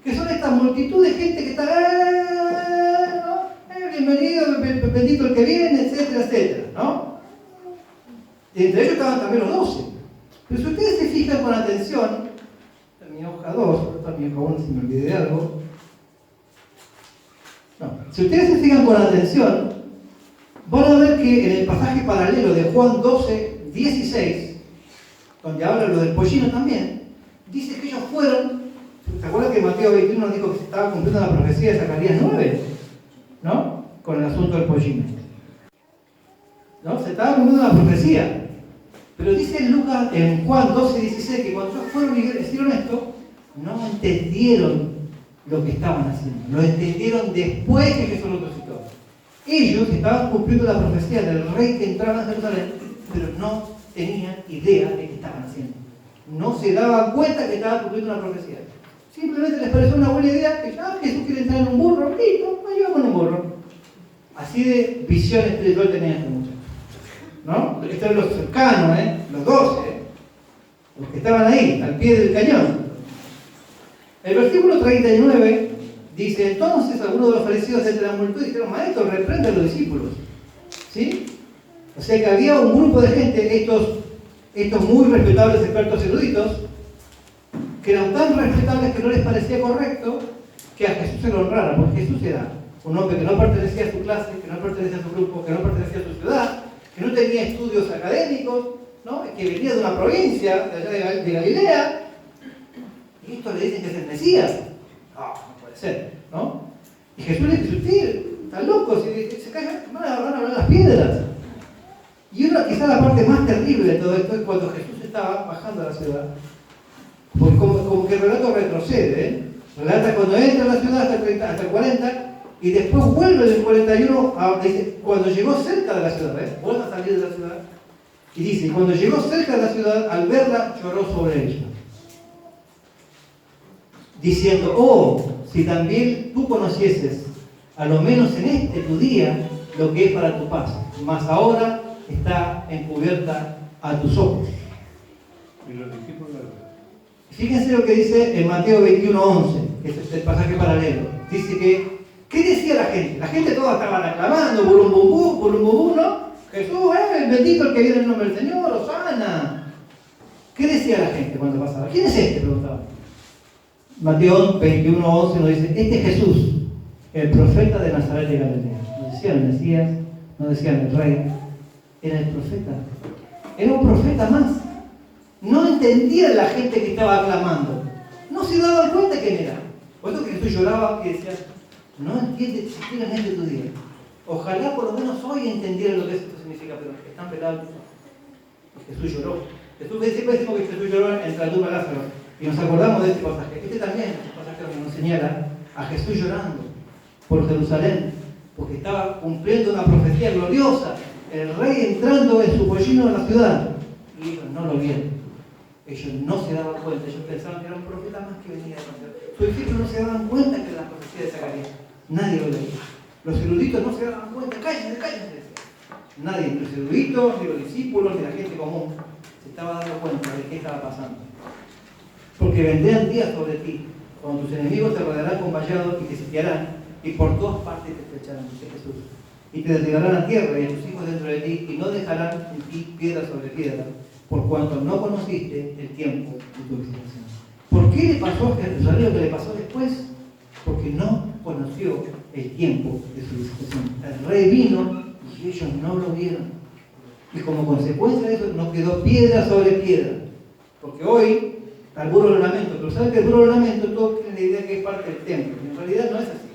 que son esta multitud de gente que está, bienvenido, bendito el que viene, etcétera, etcétera, ¿no? Y entre ellos estaban también los 12. Pero si ustedes se fijan con atención, en mi hoja 2, en mi hoja 1 si me olvidé de algo, no, si ustedes se fijan con atención, van a ver que en el pasaje paralelo de Juan 12, 16, donde habla lo del pollino también, dice que ellos fueron, ¿se acuerdan que Mateo 21 nos dijo que se estaba cumpliendo la profecía de Zacarías 9? ¿No? Con el asunto del pollino. ¿No? Se estaba cumpliendo la profecía. Pero dice Lucas en Juan 12, 16 que cuando ellos fueron y hicieron esto, no entendieron lo que estaban haciendo. Lo entendieron después que Jesús lo resucitó. Ellos estaban cumpliendo la profecía del rey que entraba a Jerusalén, pero no tenían idea de qué estaban haciendo. No se daban cuenta que estaban cumpliendo una profecía. Simplemente les pareció una buena idea que ya Jesús quiere entrar en un burro, listo, ahí vamos en un burro. Así de visión espiritual tenía este muchacho. ¿No? Estos eran los cercanos, los 12, los que estaban ahí, al pie del cañón. El versículo 39 dice, entonces algunos de los fariseos entre la multitud dijeron, maestro, reprende a los discípulos. ¿Sí? O sea que había un grupo de gente, estos muy respetables expertos eruditos, que eran tan respetables que no les parecía correcto que a Jesús se lo honrara, porque Jesús era un hombre que no pertenecía a su clase, que no pertenecía a su grupo, que no pertenecía a su ciudad, que no tenía estudios académicos, ¿no? Que venía de una provincia de allá de Galilea, y esto le dicen que es el Mesías. No puede ser, ¿no? Y Jesús le dice, usted está loco, se cae, van a hablar las piedras. Y una, quizá la parte más terrible de todo esto es cuando Jesús estaba bajando a la ciudad. Porque como que el relato retrocede, relata cuando entra a la ciudad hasta el 40, y después vuelve del 41, dice, cuando llegó cerca de la ciudad, vuelve a salir de la ciudad, y dice, y cuando llegó cerca de la ciudad, al verla, lloró sobre ella. Diciendo, oh, si también tú conocieses, a lo menos en este tu día, lo que es para tu paz, mas ahora está encubierta a tus ojos. Y los discípulos la verdad. Fíjense lo que dice en Mateo 21:11, que es el pasaje paralelo. Dice que, ¿qué decía la gente? La gente toda estaba aclamando, burum bum bum, ¿no? Jesús, bendito el que viene en el nombre del Señor, Hosana. ¿Qué decía la gente cuando pasaba? ¿Quién es este? Preguntaba. Mateo 21:11 nos dice, este es Jesús, el profeta de Nazaret de Galilea. No decían el Mesías, no decían el rey, era el profeta. Era un profeta más. No entendía la gente que estaba aclamando. No se daban cuenta quién era. Por eso que Jesús lloraba y decía, no entiendes siquiera en este tu día. Ojalá por lo menos hoy entendieran lo que esto significa, pero están pelados. Y Jesús lloró. Siempre decimos que Jesús lloró en la tumba de Lázaro. Y nos acordamos de este pasaje. Este también es un pasaje que nos señala a Jesús llorando por Jerusalén, porque estaba cumpliendo una profecía gloriosa. El rey entrando en su pollino en la ciudad. Y ellos no lo vieron. Ellos no se daban cuenta. Ellos pensaban que era un profeta más que venía de la ciudad. Sus discípulos no se daban cuenta que era la profecía de Zacarías. Nadie lo leía. Los eruditos no se daban cuenta. Cállense. Nadie, ni los eruditos, ni los discípulos, ni la gente común, se estaba dando cuenta de qué estaba pasando. Porque vendrán días sobre ti, cuando tus enemigos te rodearán con vallados y te sitiarán, y por todas partes te flecharán, dice Jesús. Y te derribarán a tierra y a tus hijos dentro de ti, y no dejarán en ti piedra sobre piedra, por cuanto no conociste el tiempo de tu visitación. ¿Por qué le pasó a Jerusalén lo que le pasó después? Porque no conoció el tiempo de su visitación. El rey vino y ellos no lo vieron. Y como consecuencia de eso no quedó piedra sobre piedra. Porque hoy está el muro del ornamento, pero saben que el muro del ornamento todos tienen la idea que es parte del templo. Y en realidad no es así.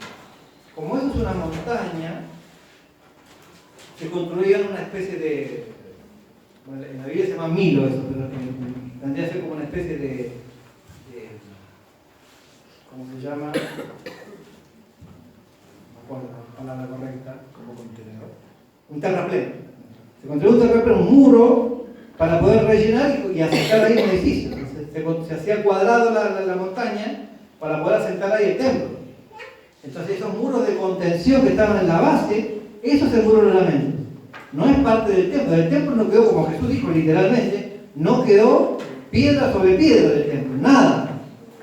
Como eso es una montaña, se construían una especie de... Bueno, en la Biblia se llama Milo eso, pero vendría a ser como una especie de ¿cómo se llama? No me acuerdo la palabra correcta. Como contenedor. Un terraplén. Se construyó un terraplén, un muro, para poder rellenar y asentar ahí un edificio. Se hacía cuadrado la montaña para poder asentar ahí el templo. Entonces esos muros de contención que estaban en la base, eso es el muro de ornamento. No es parte del templo. El templo no quedó, como Jesús dijo literalmente, no quedó piedra sobre piedra del templo. Nada.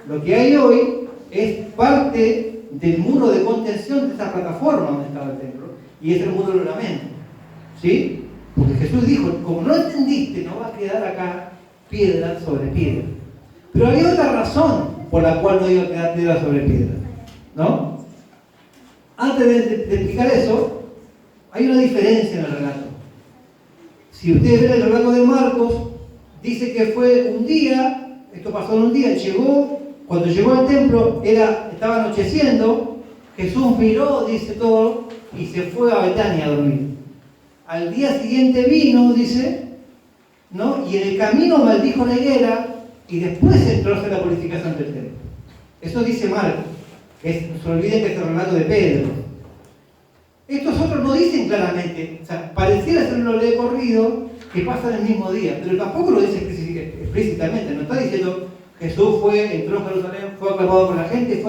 Lo que hay hoy es parte del muro de contención de esa plataforma donde estaba el templo, y es el muro del ornamento. ¿Sí? Porque Jesús dijo, como no entendiste, no va a quedar acá piedra sobre piedra. Pero hay otra razón por la cual no iba a quedar piedra sobre piedra, ¿no? Antes de explicar eso, hay una diferencia en el relato. Si ustedes ven el relato de Marcos, dice que fue un día, esto pasó en un día, cuando llegó al templo, estaba anocheciendo, Jesús miró, dice todo, y se fue a Betania a dormir. Al día siguiente vino, dice, ¿no? Y en el camino maldijo la higuera, y después entró a hacer la purificación del templo. Eso dice Marcos, no se olviden que es el relato de Pedro. Estos otros no dicen claramente, o sea, pareciera ser un de corrido que pasa en el mismo día, pero tampoco lo dice explícitamente, no está diciendo Jesús entró a Jerusalén, fue aclamado por la gente,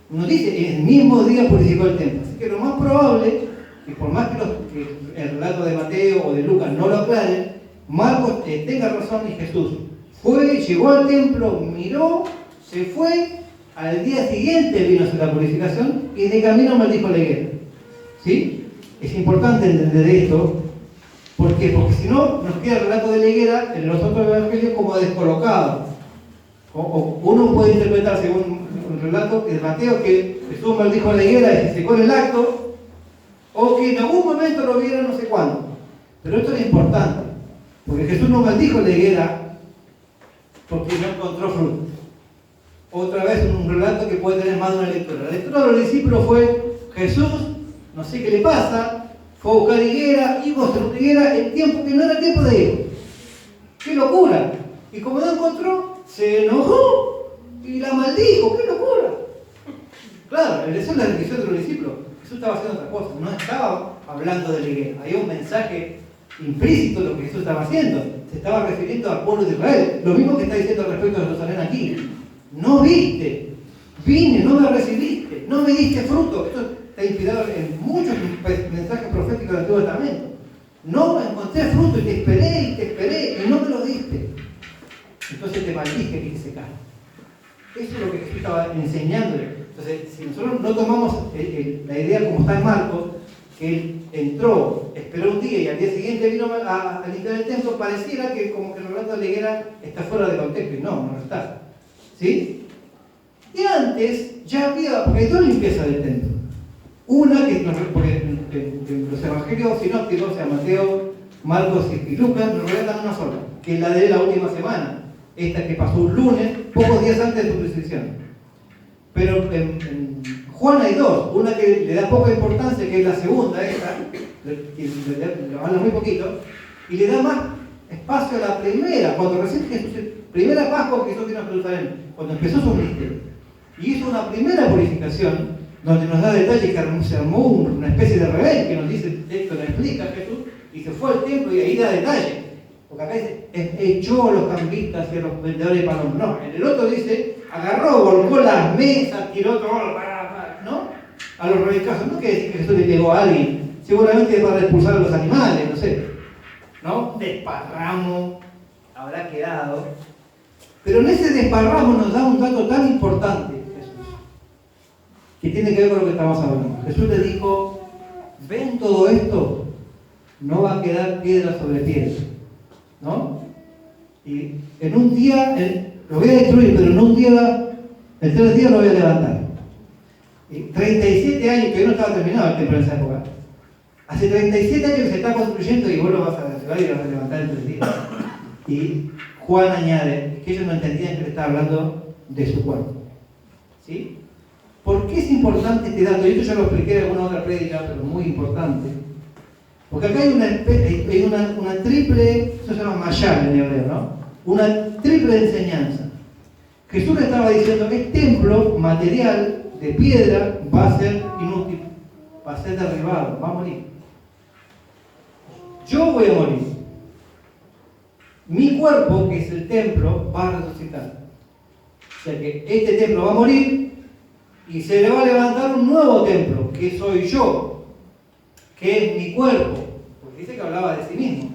nos dice, en el mismo día purificó el templo. Así que lo más probable, y por más que el relato de Mateo o de Lucas no lo aclaren, Marcos tenga razón y Jesús llegó al templo, miró, se fue, al día siguiente vino a hacer la purificación y de camino maldijo la higuera. ¿Sí? Es importante entender esto. ¿Por qué? Porque si no, nos queda el relato de la higuera en los otros evangelios como descolocado. Uno puede interpretar según un relato de Mateo que Jesús maldijo la higuera y se secó en el acto, o que en algún momento lo vieron no sé cuándo. Pero esto es importante, porque Jesús no maldijo la higuera porque no encontró fruto. Otra vez un relato que puede tener más de una lectura. La lectura de los discípulos fue Jesús, no sé qué le pasa, fue a buscar higuera y mostró una higuera en tiempo que no era tiempo de higo. ¡Qué locura! Y como no encontró, se enojó y la maldijo. ¡Qué locura! Claro, esa es la decisión de los discípulos. Jesús estaba haciendo otra cosa, no estaba hablando de la higuera. Había un mensaje implícito en lo que Jesús estaba haciendo. Se estaba refiriendo al pueblo de Israel. Lo mismo que está diciendo respecto a Jerusalén aquí. No viste, vine, no me recibiste, no me diste fruto. Esto está inspirado en muchos mensajes proféticos del Antiguo Testamento. No encontré fruto y te esperé y no me lo diste. Entonces te maldije y te secaste. Eso es lo que Jesús estaba enseñándole. Entonces, si nosotros no tomamos la idea como está en Marcos, que él entró, esperó un día y al día siguiente vino a limpiar el templo, pareciera que como que el relato de la higuera está fuera de contexto, y no está. ¿Sí? Y antes ya había, porque hay dos limpiezas del templo. Una que, porque en los evangelios sinópticos, o sea, Mateo, Marcos y Lucas, nos relatan una sola, que es la de la última semana. Esta que pasó un lunes, pocos días antes de su crucifixión. Pero en Juan hay dos, una que le da poca importancia, que es la segunda, esta, que le habla muy poquito, y le da más espacio a la primera, cuando recién Jesús, primera Pascua que Jesús vino a Jerusalén, cuando empezó su ministerio. Y hizo una primera purificación, donde nos da detalles que se armó una especie de rebelde, que nos dice el texto, lo explica Jesús, y se fue al templo y ahí da detalles. Porque acá dice, echó a los cambistas y a los vendedores de palomas. No, en el otro dice, agarró, volcó las mesas, tiró todo, ¿no? A los rebecasos. No quiere decir que Jesús le pegó a alguien, seguramente para expulsar a los animales, no sé. ¿No? Desparramo habrá quedado. Pero en ese desparramo nos da un dato tan importante, Jesús, que tiene que ver con lo que estamos hablando. Jesús le dijo, ¿ven todo esto? No va a quedar piedra sobre piedra. ¿No? Y en un día, lo voy a destruir, pero en un día, en 3 días lo voy a levantar. Y 37 años, que no estaba terminado el templo en esa época. Hace 37 años que se está construyendo y vos lo vas a la ciudad y lo vas a levantar en 3 días. Y Juan añade que ellos no entendían que le estaba hablando de su cuerpo. ¿Sí? ¿Por qué es importante este dato? Y esto ya lo expliqué en alguna otra prédica, pero muy importante. Porque acá hay una triple, eso se llama mayal en hebreo, ¿no? una triple enseñanza. Jesús le estaba diciendo que el templo material de piedra va a ser inútil, va a ser derribado, va a morir. Yo voy a morir. Mi cuerpo, que es el templo, va a resucitar. O sea que este templo va a morir y se le va a levantar un nuevo templo, que soy yo, que es mi cuerpo. Porque dice que hablaba de sí mismo.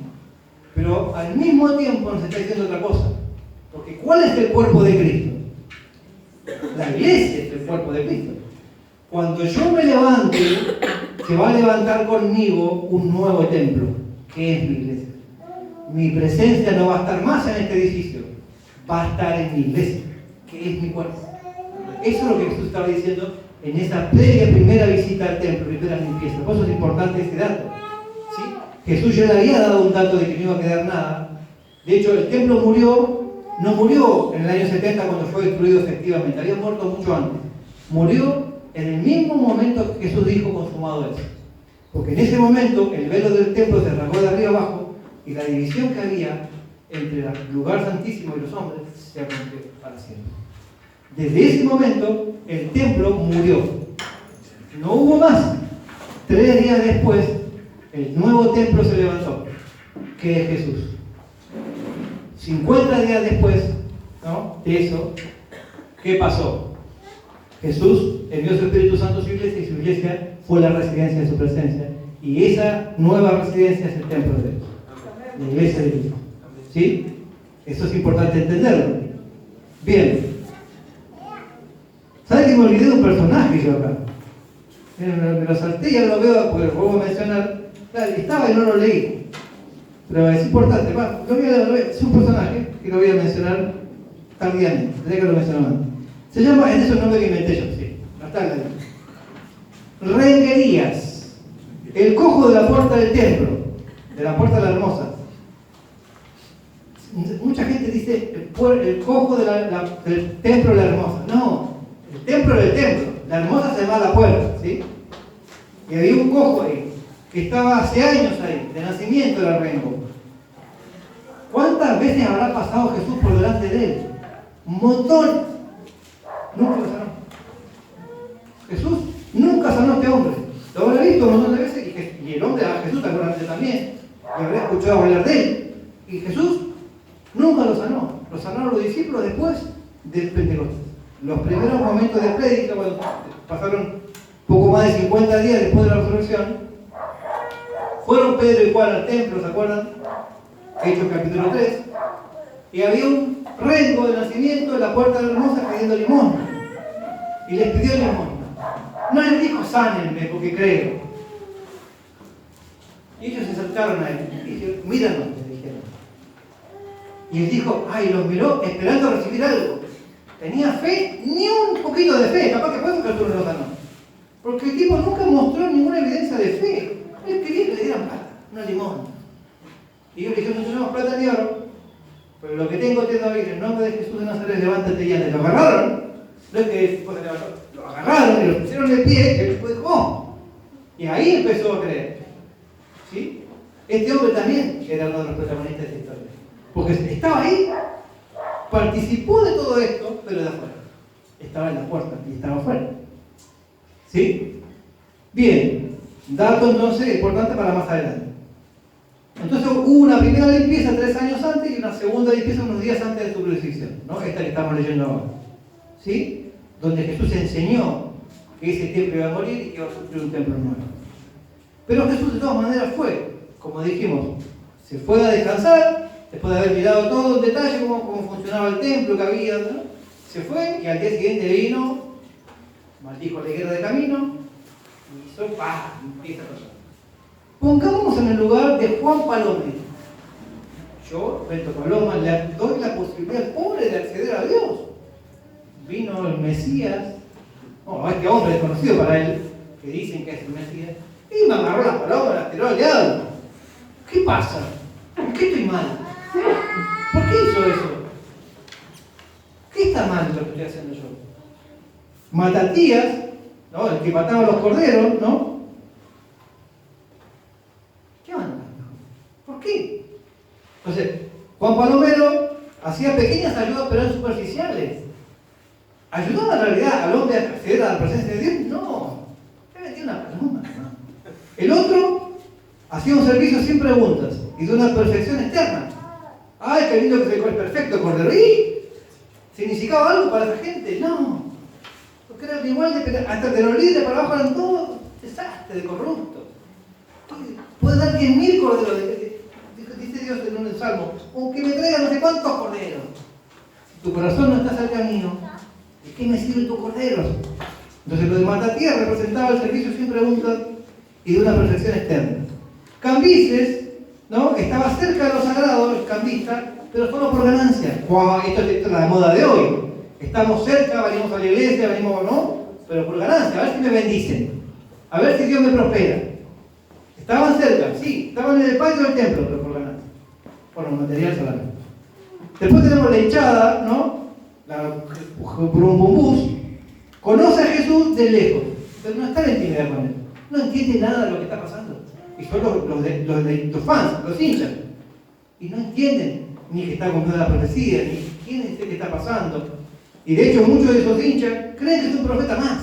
Pero al mismo tiempo nos está diciendo otra cosa. Porque ¿cuál es el cuerpo de Cristo? La iglesia es el cuerpo de Cristo. Cuando yo me levante, se va a levantar conmigo un nuevo templo, que es mi iglesia. Mi presencia no va a estar más en este edificio, va a estar en mi iglesia, que es mi cuerpo. Eso es lo que Jesús estaba diciendo en esa primera visita al templo, primera limpieza. Por eso es importante este dato. ¿Sí? Jesús ya le había dado un dato de que no iba a quedar nada. De hecho, el templo no murió en el año 70 cuando fue destruido efectivamente, había muerto mucho antes. Murió en el mismo momento que Jesús dijo consumado es. Porque en ese momento el velo del templo se rasgó de arriba abajo y la división que había entre el lugar santísimo y los hombres se rompió para siempre. Desde ese momento el templo murió. No hubo más. 3 días después el nuevo templo se levantó, que es Jesús. 50 días después, ¿no?, de eso, ¿qué pasó? Jesús envió su Espíritu Santo a su iglesia y su iglesia fue la residencia de su presencia. Y esa nueva residencia es el templo de Dios, la iglesia de Cristo. ¿Sí? Eso es importante entenderlo. Bien. ¿Sabes que me olvidé de un personaje yo acá? Me lo salté y ya lo veo porque lo vuelvo a mencionar. Claro, estaba y no lo leí. Pero es importante. Es un personaje que lo voy a mencionar tardíamente. Tendría que lo mencionar antes. Se llama, este es un nombre que inventé yo, sí. No está en la lista. Renguerías. El cojo de la puerta del templo, de la puerta de la hermosa. Mucha gente dice el cojo del templo de la hermosa. No, el templo del templo. La hermosa se llama la puerta, ¿sí? Y había un cojo ahí, que estaba hace años ahí, de nacimiento era rengo. ¿Cuántas veces habrá pasado Jesús por delante de él? Un montón. Nunca lo sanó. Jesús nunca sanó a este hombre. Lo habrá visto un montón de veces y el hombre a Jesús seguramente también. Y habrá escuchado hablar de él. Y Jesús nunca lo sanó. Lo sanaron los discípulos después del Pentecostés. Los primeros momentos de prédica, cuando pasaron poco más de 50 días después de la resurrección, fueron Pedro y Juan al templo, ¿se acuerdan? Hechos capítulo 3. Y había un rengo de nacimiento en la puerta de la hermosa pidiendo limosna. Y les pidió limosna. No les dijo sánenme porque creo. Y ellos se acercaron a él y dijeron, míranos, le dijeron. Y él dijo, ay, los miró esperando recibir algo. Tenía fe, ni un poquito de fe, capaz que por eso Jesús no lo sanó. Porque el tipo nunca mostró ninguna evidencia de fe. Él quería que le dieran plata, una limosna. Y ellos le dijeron, no tenemos plata ni oro, pero lo que tengo te doy, en el nombre de Jesús de Nazaret, levántate y anda. Lo agarraron, no es que se levantó, lo agarraron y lo pusieron de pie, y él dijo, oh. Y ahí empezó a creer. ¿Sí? Este hombre también era uno de los protagonistas de esta historia. Porque estaba ahí, participó de todo esto, pero de afuera. Estaba en la puerta y estaba afuera. ¿Sí? Bien, dato entonces importante para más adelante. Entonces hubo una primera limpieza 3 años antes y una segunda limpieza unos días antes de su crucifixión, ¿no? Esta que estamos leyendo ahora. ¿Sí? Donde Jesús enseñó que ese templo iba a morir y que iba a construir un templo nuevo. Pero Jesús de todas maneras fue, como dijimos, se fue a descansar, después de haber mirado todo en detalle cómo funcionaba el templo que había, ¿no? Se fue y al día siguiente vino, maldijo la higuera de camino y hizo paz, limpieza total. Pongámonos en el lugar de Juan Palomero. Yo, Beto Paloma, le doy la posibilidad al pobre de acceder a Dios. Vino el Mesías, este hombre desconocido para él, que dicen que es el Mesías, y me agarró la paloma, la tiró al diablo. ¿Qué pasa? ¿Por qué estoy mal? ¿Por qué hizo eso? ¿Qué está mal lo que estoy haciendo yo? Matatías, ¿no? El que mataba a los corderos, ¿no? ¿Qué onda? ¿Por qué? Entonces, Juan Palomero hacía pequeñas ayudas, pero eran superficiales. ¿Ayudaba en realidad al hombre a acceder a la presencia de Dios? No. Le vendía una paloma. ¿No? El otro hacía un servicio sin preguntas y de una perfección externa. ¡Ay, qué lindo que se es perfecto, Cordero! ¿Y significaba algo para esa gente? No. Porque eran igual de hasta de los líderes para abajo eran todos desastres de corruptos. Puede dar 10.000 corderos, dice Dios en un salmo, aunque me traiga no sé cuántos corderos. Si tu corazón no está cerca mío, ¿de qué me sirven tus corderos? Entonces lo de Matatía representaba el servicio sin preguntas y de una perfección externa. Cambises, ¿no? Estaba cerca de lo sagrado, el cambista, pero solo por ganancia. Wow, esto es la moda de hoy. Estamos cerca, venimos a la iglesia, venimos, ¿no? Pero por ganancia, a ver si me bendicen. A ver si Dios me prospera. Estaban cerca, sí, estaban en el patio del templo, pero por ganancia. Por lo material solamente. Después tenemos la hinchada, ¿no? La Burumbumbús. Conoce a Jesús de lejos, pero no está en intimidad con él. No entiende nada de lo que está pasando. Y son los fans, los hinchas. Y no entienden ni que está cumpliendo la profecía, ni quién es el que está pasando. Y de hecho muchos de esos hinchas creen que es un profeta más.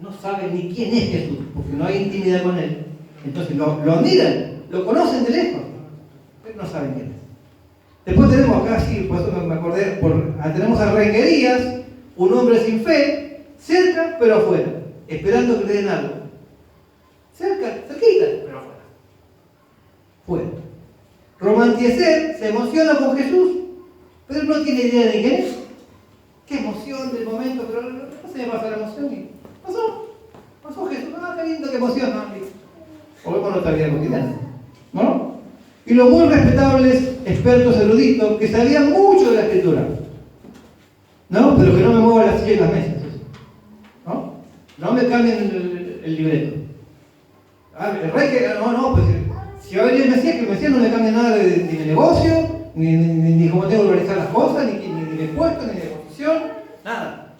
No saben ni quién es Jesús, porque no hay intimidad con él. Entonces lo admiran, lo conocen de lejos, pero no saben quién es. Después tenemos acá, sí, por eso me acordé, tenemos a Renguerías, un hombre sin fe, cerca pero afuera, esperando que le den algo. Cerca, cerquita, pero afuera. Fuera. Romanticer, se emociona con Jesús, pero no tiene idea de quién es. Qué emoción del momento, pero no se me pasa la emoción y pasó Jesús, qué lindo, qué emoción, volvemos a nuestra vida cotidiana, ¿no? Y los muy respetables expertos eruditos que sabían mucho de la escritura, ¿no? Pero que no me muevan las sillas y las mesas, ¿no? No me cambien el libreto. El rey que, pues si va a venir el Mesías, que el Mesías no me cambia nada ni de negocio, ni cómo tengo que organizar las cosas, ni de impuestos, ni de posición, nada.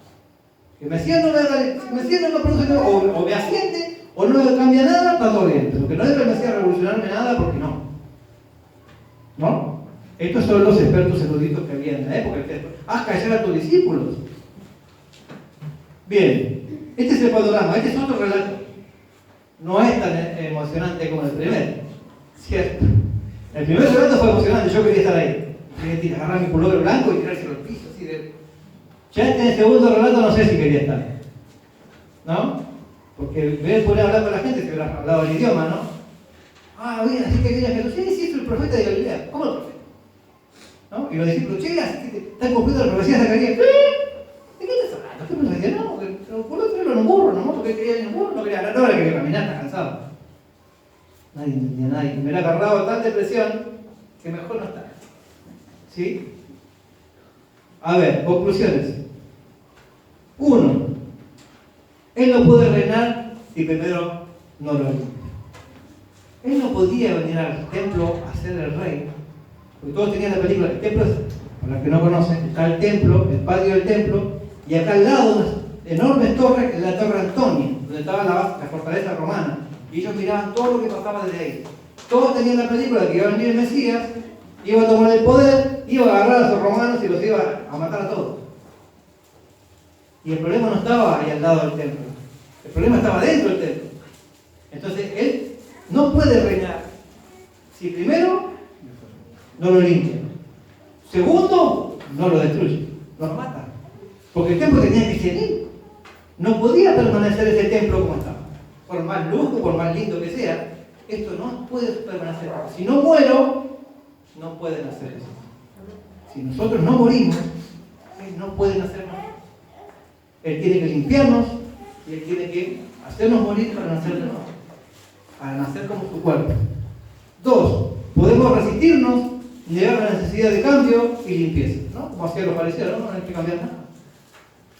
Que el Mesías no me produce nada, o me asciende, o no me cambia nada, está todo bien. Pero que no debe el Mesías revolucionarme nada, porque no. ¿No? Estos son los expertos eruditos que había en la época. Haz callar a tus discípulos. Bien, este es el panorama, este es otro relato. No es tan emocionante como el primero. ¿Cierto? El primer relato fue emocionante, yo quería estar ahí. Quería agarrar mi pullover blanco y tirárselo al piso, así de... Ya en el segundo relato no sé si quería estar. ¿No? Porque ver poner a hablar con la gente, se hubiera hablado el idioma, ¿no? Bien, así que viene Jesús. Sí, es el profeta de Galilea. ¿Cómo el profeta? ¿No? Y los discípulos, así que están cumpliendo la profecía de Zacarías. ¿De qué estás hablando? ¿Qué profecía? No, porque por lo traerlo en un burro, ¿no? Porque quería ir en un burro, no quería hablar, ahora quería caminar, está cansado. Nadie entendía a nadie. Me hubiera agarrado tal depresión que mejor no estar. ¿Sí? A ver, conclusiones. 1. Él no puede reinar si primero no lo limpia. Él no podía venir al templo a ser el rey, porque todos tenían la película. El templo, para los que no conocen, está el templo, el patio del templo, y acá al lado unas enormes torres, que es la Torre Antonia, donde estaba la fortaleza romana, y ellos miraban todo lo que pasaba desde ahí. Todos tenían la película de que iba a venir el Mesías, iba a tomar el poder, iba a agarrar a esos romanos y los iba a matar a todos. Y el problema no estaba ahí al lado del templo, el problema estaba dentro del templo. Entonces él no puede reinar si primero no lo limpia, segundo no lo destruye, no lo mata, porque el templo tenía que seguir. No podía permanecer ese templo como estaba, por más lujo, por más lindo que sea. Esto no puede permanecer. Si no muero, no pueden hacer eso. Si nosotros no morimos, Él no puede hacer nada. Él tiene que limpiarnos y Él tiene que hacernos morir para nacer de nuevo, para nacer como su cuerpo. 2. Podemos resistirnos, negar la necesidad de cambio y limpieza, ¿no? Como hacían los fariseos, no hay que cambiar nada.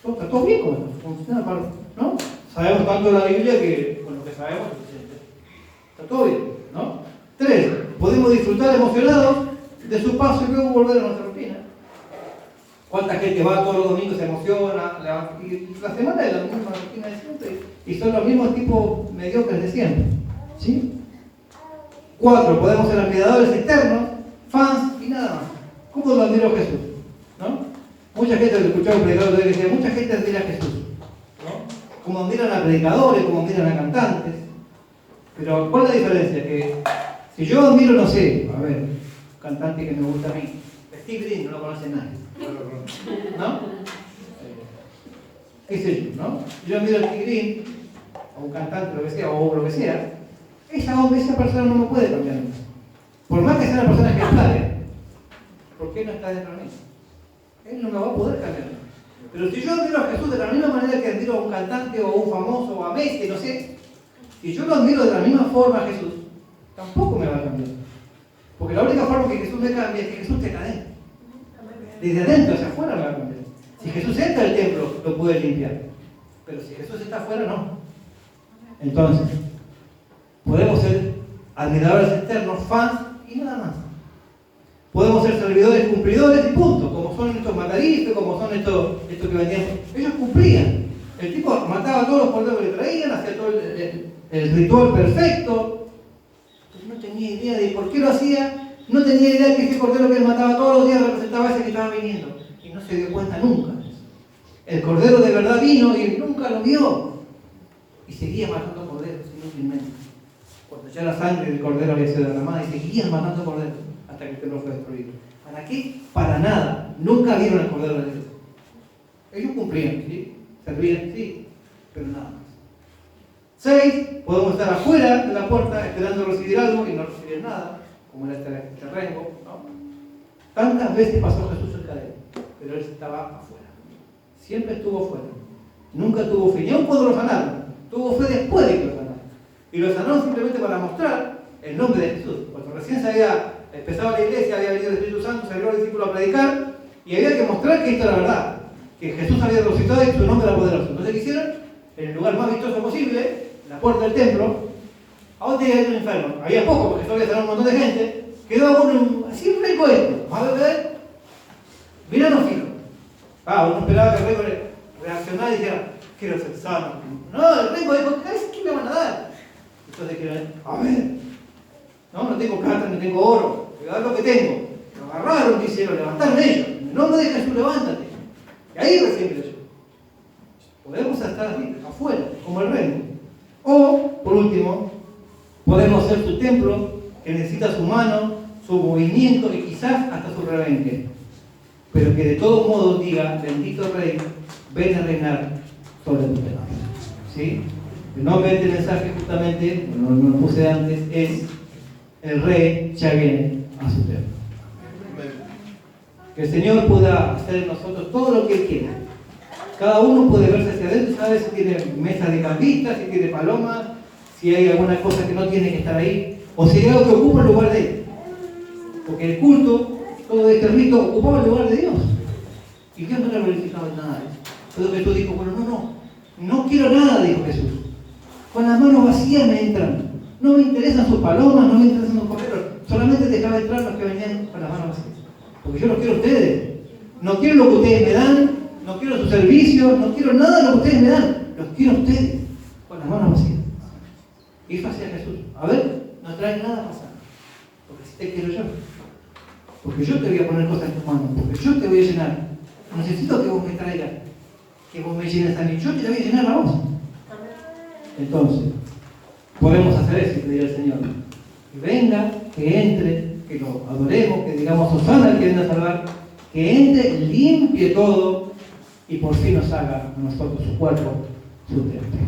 Está todo bien con esto, funciona para, ¿no? Sabemos tanto de la Biblia que con lo que sabemos es suficiente. Está todo bien, ¿no? 3. Podemos disfrutar emocionados de su paso y luego volver a nuestra rutina. ¿Cuánta gente va todos los domingos, se emociona? Y la semana es la misma rutina de siempre y son los mismos tipos mediocres de siempre. ¿Sí? 4. Podemos ser admiradores externos, fans y nada más. ¿Cómo lo admiro a Jesús? ¿No? Mucha gente, lo he escuchado un predicador que decía, mucha gente admira a Jesús, ¿no? Como admiran a predicadores, como admiran a cantantes. Pero ¿cuál es la diferencia? Que si yo admiro, no sé, a ver, un cantante que me gusta a mí, Steve Green, no lo conoce nadie, ¿no? ¿Qué sé yo, no? Yo admiro a Steve Green, o un cantante, lo que sea, o lo que sea, esa persona no me puede cambiar nunca. Por más que sea una persona ejemplar, ¿por qué no está dentro de mí? Él no me va a poder cambiar. Pero si yo admiro a Jesús de la misma manera que admiro a un cantante o a un famoso o a Messi, no sé, si yo lo admiro de la misma forma a Jesús, tampoco me va a cambiar. Porque la única forma que Jesús me cambia es que Jesús te cadena. Desde adentro hacia afuera me va a cambiar. Si Jesús entra al templo, lo puede limpiar. Pero si Jesús está afuera, no. Entonces, podemos ser admiradores externos, fans y nada más. Podemos ser servidores cumplidores y punto, como son estos matarifes, como son estos que vendían. Ellos cumplían. El tipo mataba a todos los corderos que le traían, hacía todo el ritual perfecto. Pero no tenía idea de por qué lo hacía, no tenía idea de que ese cordero que él mataba todos los días representaba a ese que estaba viniendo. Y no se dio cuenta nunca. El cordero de verdad vino y él nunca lo vio. Y seguía matando corderos inútilmente. Cuando ya la sangre del cordero había sido derramada, y seguían matando corderos hasta que el templo fue destruido. ¿Para qué? Para nada. Nunca vieron el cordero de Dios. Ellos cumplían, ¿sí? Servían, sí, pero nada más. 6. Podemos estar afuera de la puerta esperando recibir algo y no recibir nada, como era este rengo, ¿no? Tantas veces pasó Jesús cerca de él, pero él estaba afuera. Siempre estuvo afuera. Nunca tuvo fe. Ni aun cuando lo sanaron. Tuvo fe después de que lo sanaron. Y lo sanaron simplemente para mostrar el nombre de Jesús. Cuando recién se había empezado la iglesia, había venido el Espíritu Santo, salió el discípulo a predicar, y había que mostrar que esto era verdad. Que Jesús había resucitado y que su nombre era poderoso. Entonces, ¿qué hicieron? En el lugar más vistoso posible, en la puerta del templo, ¿a dónde hay un enfermo? Había poco, porque Jesús había sanado un montón de gente. Quedó uno así un rico esto. A ver, miranos fijo. Uno esperaba que el rico reaccionara y dijera, quiero ser sano. No, el rico dijo, ¿qué me van a dar? Entonces, a ver, no tengo plata, no tengo oro, voy a dar lo que tengo. Lo agarraron, dice, lo levantaron ellos. En el nombre de Jesús, levántate. Y ahí recién creyó. Podemos estar así, afuera, como el reino. O, por último, podemos ser su templo, que necesita su mano, su movimiento y quizás hasta su rebenque. Pero que de todos modos diga, bendito Rey, ven a reinar sobre tu templo. ¿Sí? El nombre de este mensaje justamente, no lo puse antes, es el Rey ya viene a su templo. Que el Señor pueda hacer en nosotros todo lo que Él quiera. Cada uno puede verse hacia adentro, sabe si tiene mesa de campistas, si tiene palomas, si hay alguna cosa que no tiene que estar ahí, o si hay algo que ocupa el lugar de Él. Porque el culto, todo este rito, ocupaba el lugar de Dios. Y Dios no era glorificado en nada. Entonces Jesús dijo, bueno, no quiero nada, dijo Jesús. Con las manos vacías me entran. No me interesan sus palomas, no me interesan sus corderos. Solamente dejaba entrar los que venían con las manos vacías. Porque yo los quiero a ustedes. No quiero lo que ustedes me dan, no quiero sus servicios, no quiero nada de lo que ustedes me dan. Los quiero a ustedes, con las manos vacías. Y eso hacía Jesús. A ver, no trae nada a pasar. Porque si te quiero yo. Porque yo te voy a poner cosas en tus manos. Porque yo te voy a llenar. Necesito que vos me traigas, que vos me llenes a mí. Yo te la voy a llenar a vos. Entonces, podemos hacer eso y pedir al Señor. Que venga, que entre, que lo adoremos, que digamos Osana al que viene a salvar, que entre, limpie todo y por fin nos haga a nosotros su cuerpo, su templo.